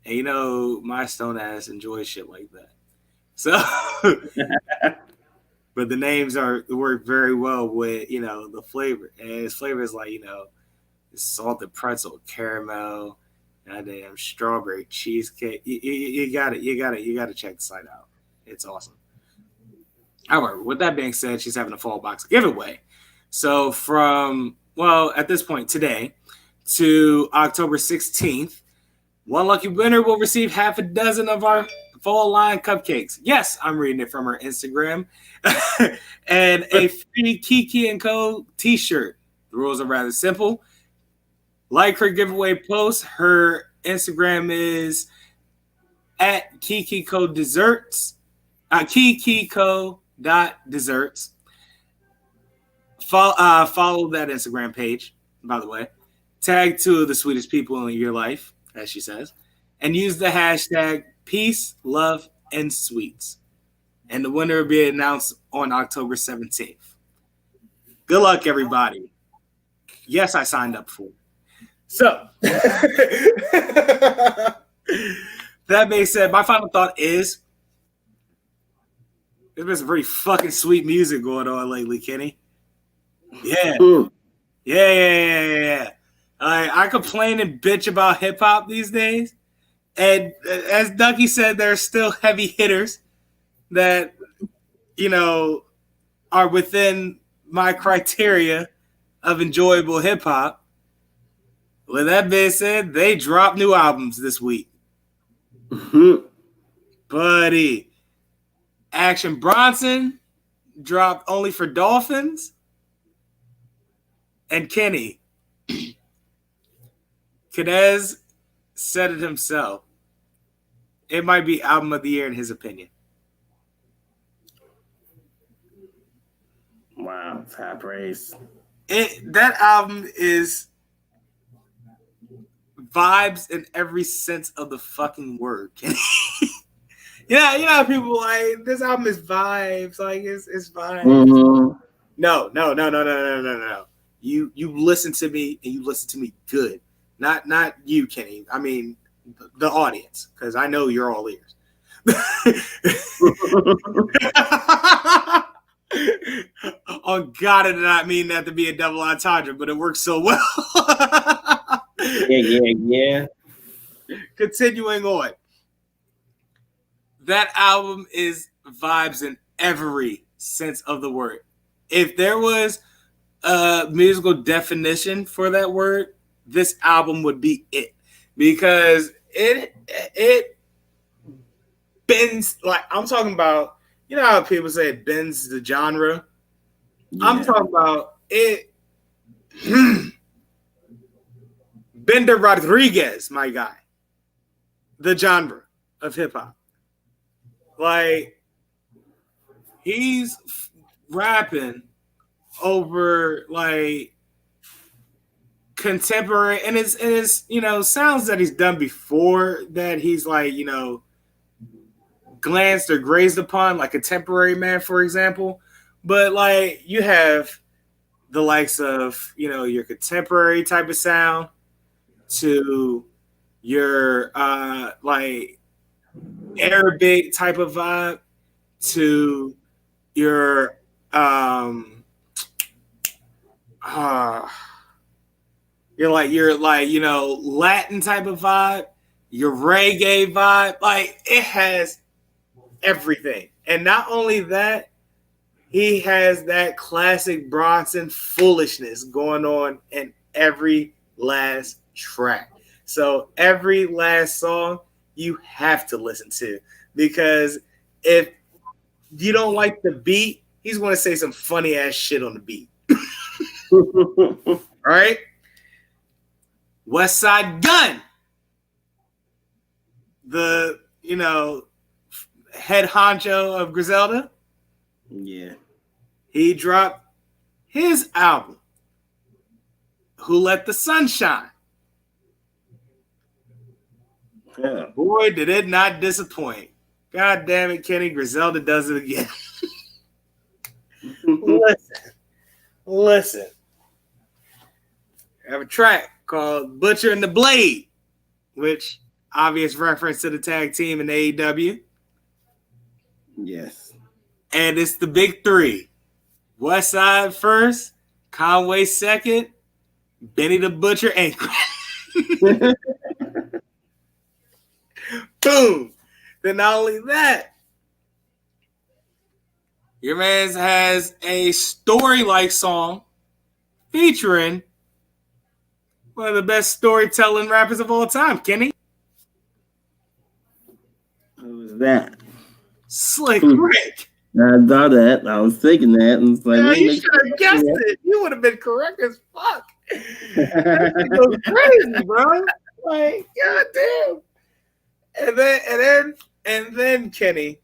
And my stone ass enjoys shit like that. So, but the names work very well with the flavor, and its flavor is like salted pretzel, caramel, goddamn strawberry cheesecake. You got it. You got to check the site out. It's awesome. However, with that being said, she's having a fall box giveaway. So at this point today to October 16th, one lucky winner will receive half a dozen of our full line cupcakes. Yes, I'm reading it from her Instagram. And a free Kiki & Co. t-shirt. The rules are rather simple. Like her giveaway post. Her Instagram is at Kiki Co. Desserts. KikiCo.desserts. Follow that Instagram page, by the way. Tag 2 of the sweetest people in your life, as she says, and use the hashtag peace, love, and sweets. And the winner will be announced on October 17th. Good luck, everybody. Yes, I signed up for it. So, that being said, my final thought is there's been some pretty fucking sweet music going on lately, Kenny. Yeah. Yeah. I complain and bitch about hip hop these days. And as Ducky said, there are still heavy hitters that, are within my criteria of enjoyable hip hop. With that being said, they dropped new albums this week. Buddy. Action Bronson dropped Only for Dolphins. And Kenny, Cadez said it himself. It might be album of the year in his opinion. Wow, high praise. That album is vibes in every sense of the fucking word. Yeah, people like this album is vibes. Like it's vibes. Mm-hmm. No. You listen to me and you listen to me good. Not you, Kenny. I mean the audience, because I know you're all ears. Oh God, I did not mean that to be a double entendre, but it works so well. Yeah. Continuing on. That album is vibes in every sense of the word. If there was a musical definition for that word, this album would be it. Because it bends, like, I'm talking about, you know how people say it bends the genre? Yeah. I'm talking about it. Bender Rodriguez, my guy. The genre of hip hop. Like, he's rapping over like contemporary, and it's you know, sounds that he's done before that he's like, you know, glanced or grazed upon, like Contemporary Man, for example. But like, you have the likes of, you know, your contemporary type of sound to your like Arabic type of vibe to your you're like, you know, Latin type of vibe, your reggae vibe. Like, it has everything. And not only that, he has that classic Bronson foolishness going on in every last track. So every last song you have to listen to, because if you don't like the beat, he's going to say some funny ass shit on the beat. All right? West Side Gun, the, you know, head honcho of Griselda. Yeah. He dropped his album, Who Let the Sun Shine. Yeah. Boy, did it not disappoint. God damn it, Kenny, Griselda does it again. Listen. I have a track called Butcher and the Blade, which obvious reference to the tag team in AEW. Yes. And it's the big three. West Side first, Conway second, Benny the Butcher anchor. Boom. Then not only that, your man has a story-like song featuring one of the best storytelling rappers of all time, Kenny. Who was that? Slick Rick. I thought that. I was thinking that. And it's like, yeah, you should have guessed it. You would have been correct as fuck. That goes crazy, bro. Like, goddamn. And then, Kenny,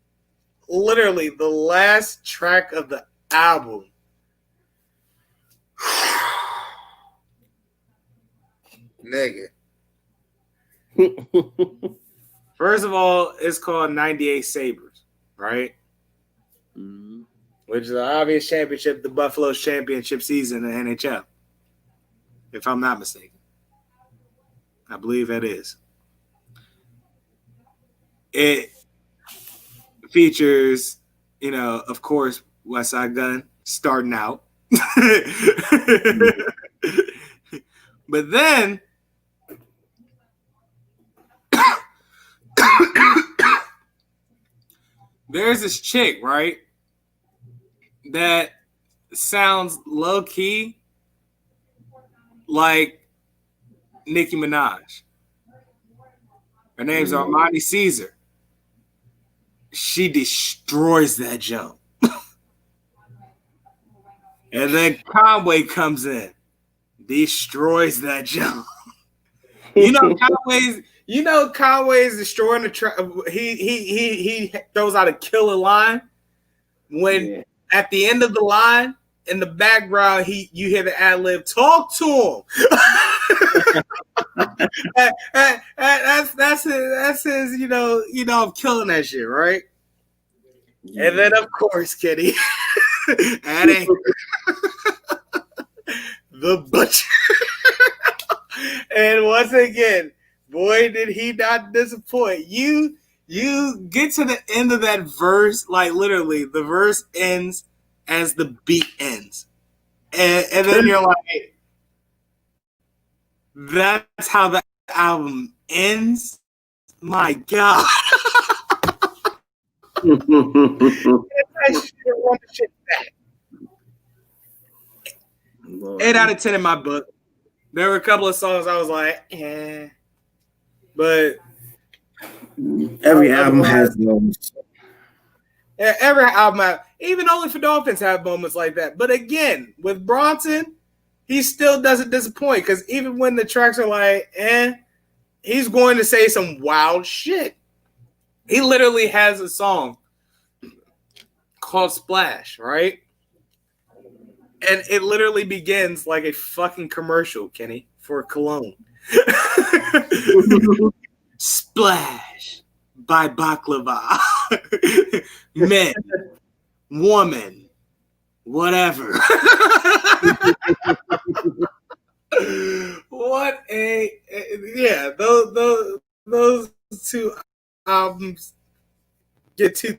literally the last track of the album. Nigga. First of all, it's called 98 Sabres, right? Mm-hmm. Which is the obvious championship, the Buffalo's championship season in the NHL. If I'm not mistaken. I believe that is. It features, you know, of course, West Side Gun starting out. But then there's this chick, right, that sounds low-key like Nicki Minaj. Her name's Armani Caesar. She destroys that jump. And then Conway comes in, destroys that jump. You know Conway's destroying the track. He throws out a killer line when at the end of the line in the background you hear the ad lib, talk to him. That's his, you know, I'm killing that shit, right? Yeah. And then of course, Kenny, Adding the butcher. And once again, boy, did he not disappoint. You get to the end of that verse, like literally, the verse ends as the beat ends. And then you're like, that's how the album ends? My God. Shit back. 8 out of 10 in my book. There were a couple of songs I was like, eh. But every album has moments. Every album, even Only for Dolphins, have moments like that. But again, with Bronson, he still doesn't disappoint because even when the tracks are like, he's going to say some wild shit. He literally has a song called Splash, right? And it literally begins like a fucking commercial, Kenny, for cologne. Splash by Baklava. Men, woman, whatever. What a yeah, those two albums get 2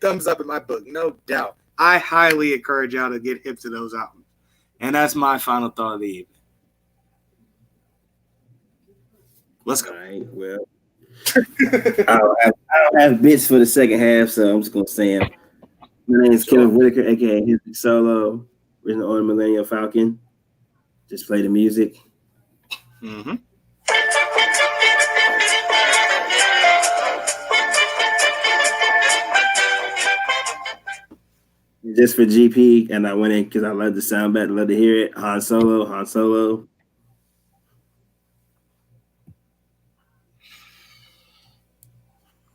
thumbs up in my book, no doubt. I highly encourage y'all to get hip to those albums. And that's my final thought of the evening. Let's go. All right, well. I don't have bits for the second half, so I'm just going to say him. My name is Kenneth Whitaker, a.k.a. his solo, written on Millennial Falcon. Just play the music. Mm-hmm. Just for GP, and I went in because I love the sound bad, love to hear it. Han Solo.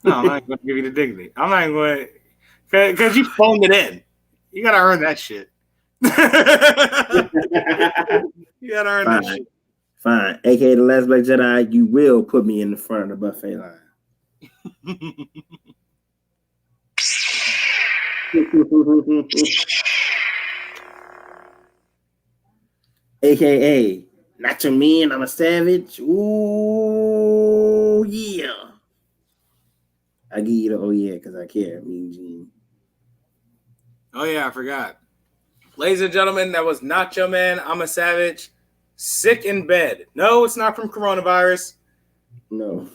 No, I'm not going to give you the dignity. I'm not going to, because you phoned it in. You got to earn that shit. You got to earn that shit. Fine. AKA the Last Black Jedi, you will put me in the front of the buffet line. AKA, not your man, I'm a savage. Ooh, yeah. I give you the oh yeah because I care. Mean Gene. Oh yeah, I forgot. Ladies and gentlemen, that was Not Your Man, I'm a Savage, Sick in Bed. No, it's not from coronavirus. No.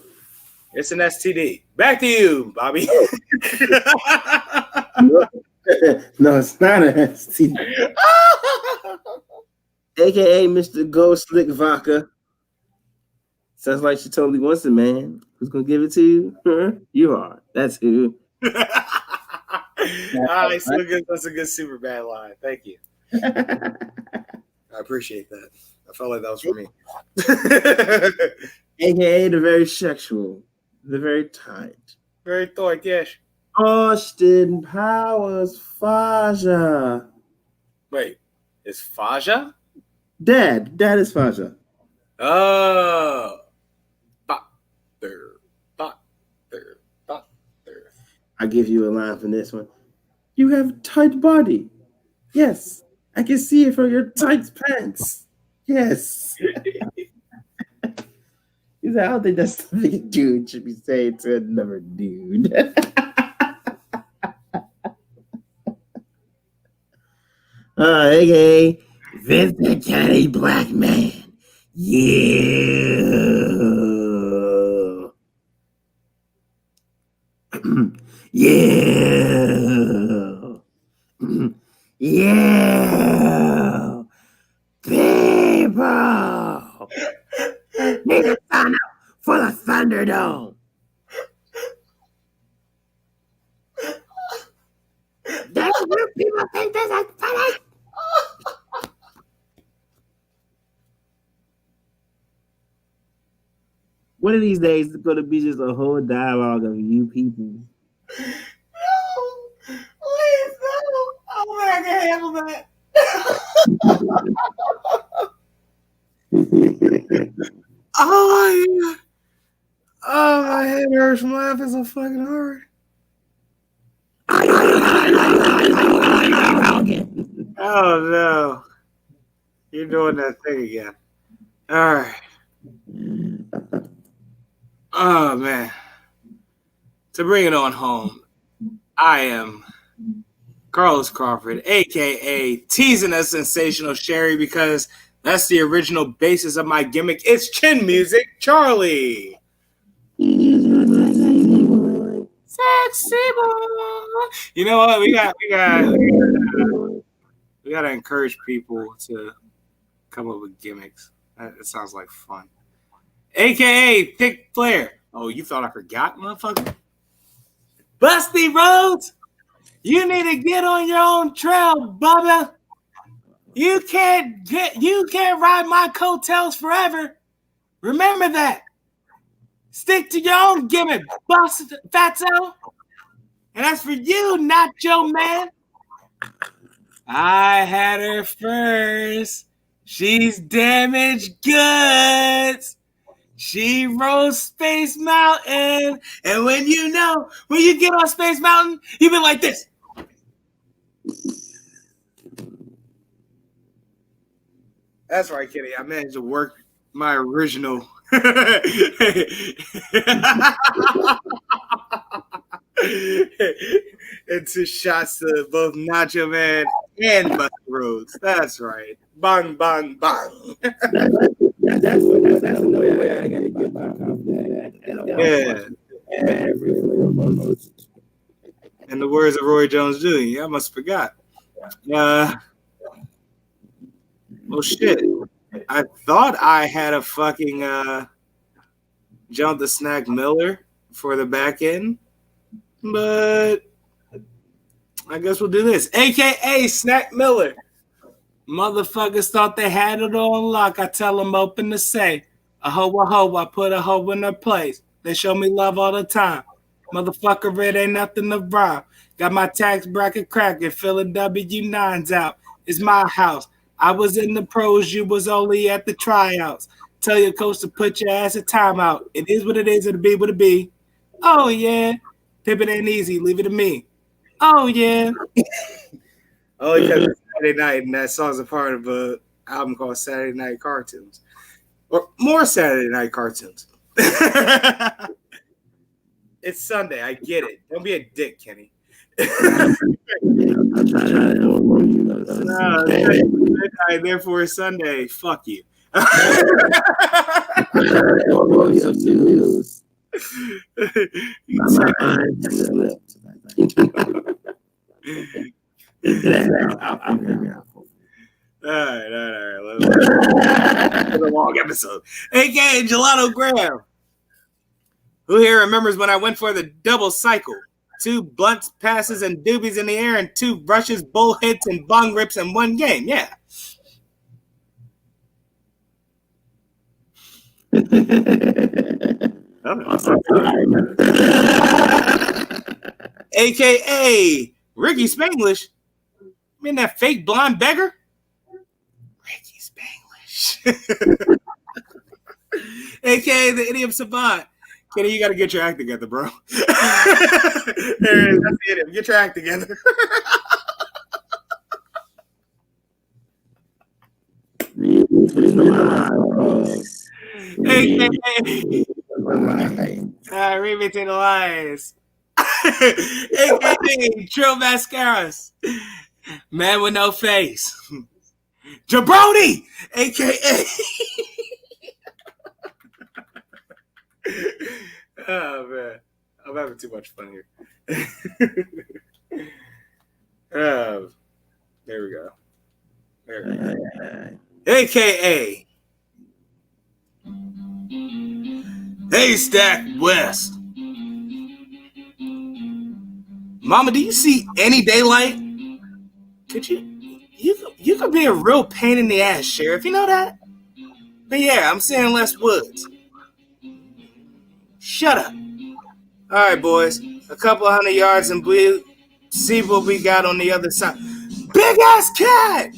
It's an STD. Back to you, Bobby. No, it's not an STD. AKA Mr. Go Slick Vodka. Sounds like she totally wants it, man. Who's gonna give it to you? You are. That's who. All right, so good. That's a good super bad line. Thank you. I appreciate that. I felt like that was for me. AKA the very sexual, the very tight. Very tight, yes. Austin Powers Faja. Wait, is Faja? Dad is Faja. Oh. I give you a line from this one. You have a tight body. Yes. I can see it from your tight pants. Yes. He's like, I don't think that's something a dude should be saying to another dude. Okay. Vincent Kennedy Black Man. Yeah. Yeah. Yeah. People. Need a sign up for the Thunderdome. That's what people think this is funny. One of these days, it's going to be just a whole dialogue of you people. No, please, no. I'm not going to handle that. Oh, yeah. Oh, my head hurts from laughing so fucking hard. Oh no. You're doing that thing again. All right. Oh man. To bring it on home, I am Carlos Crawford, aka Teasing a Sensational Sherry, because that's the original basis of my gimmick. It's chin music, Charlie. Sexy boy. You know what? We gotta encourage people to come up with gimmicks. That sounds like fun. AKA Thick Flair. Oh, you thought I forgot, motherfucker? Busty Rhodes, you need to get on your own trail, Bubba. You can't ride my coattails forever. Remember that. Stick to your own gimmick, Bust Fatso. And as for you, Nacho Man, I had her first. She's damaged goods. She rode Space Mountain. And when you get on Space Mountain, you be like this. That's right, Kitty. I managed to work my original. Into shots to both Nacho Man and Buster Rhodes. That's right. Bang, bang, bang. That's another way I gotta get my confidence. Yeah. In the words of Roy Jones Jr., I must have forgot. Well, shit. I thought I had a fucking Jump the Snack Miller for the back end, but I guess we'll do this. AKA Snack Miller. Motherfuckers thought they had it on lock. I tell them open to say, a hoe, I put a hoe in her place. They show me love all the time. Motherfucker, it ain't nothing to rhyme. Got my tax bracket cracking, filling W9s out. It's my house. I was in the pros, you was only at the tryouts. Tell your coach to put your ass in timeout. It is what it is, it'll be what it be. Oh, yeah. Pippin ain't easy, leave it to me. Oh, yeah. Oh, because it's Saturday night, and that song's a part of an album called Saturday Night Cartoons. Or more Saturday Night Cartoons. It's Sunday, I get it. Don't be a dick, Kenny. Therefore it's Sunday. Fuck you. All right. It's a long episode. AKA Gelato Graham. Who here remembers when I went for the double cycle? 2 blunts, passes, and doobies in the air, and 2 rushes, bull hits, and bong rips in one game. Yeah. AKA Ricky Spanglish. You mean that fake blonde beggar? Ricky Spanglish. AKA the idiom savant. Kenny, you got to get your act together, bro. There it is. That's the idiom. Get your act together. AKA read me to the lies. AKA Trill Mascaras. Man with no face. Jabroni! AKA oh man, I'm having too much fun here. There we go. AKA Haystack West. Mama, do you see any daylight? Could you could be a real pain in the ass, Sheriff. You know that? But yeah, I'm saying less woods. Shut up. All right, boys. A couple of 100 yards and we see what we got on the other side. Big ass cat!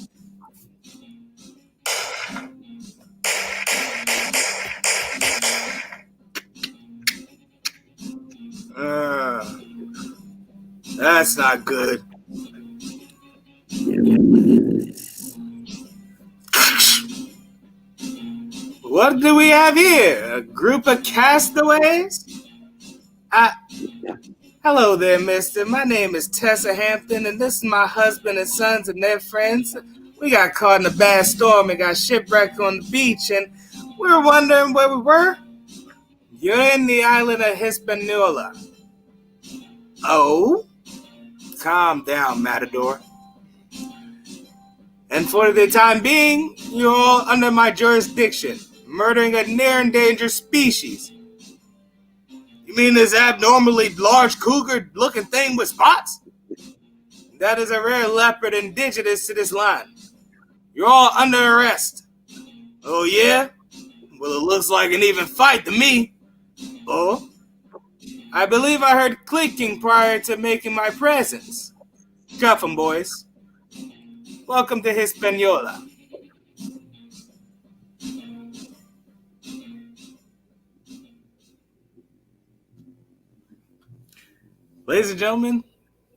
That's not good. What do we have here? A group of castaways? Hello there, mister. My name is Tessa Hampton, and this is my husband and sons and their friends. We got caught in a bad storm and got shipwrecked on the beach, and we were wondering where we were. You're in the island of Hispaniola. Oh? Calm down, Matador. And for the time being, you're all under my jurisdiction, murdering a near endangered species. You mean this abnormally large cougar-looking thing with spots? That is a rare leopard indigenous to this land. You're all under arrest. Oh, yeah? Well, it looks like an even fight to me. Oh? I believe I heard clinking prior to making my presence. Cuff 'em, boys. Welcome to Hispaniola. Ladies and gentlemen,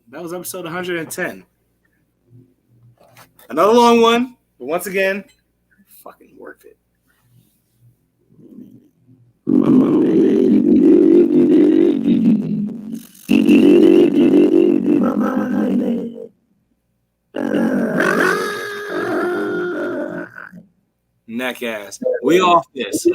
that was episode 110. Another long one, but once again, fucking worth it. Neck ass. We off this.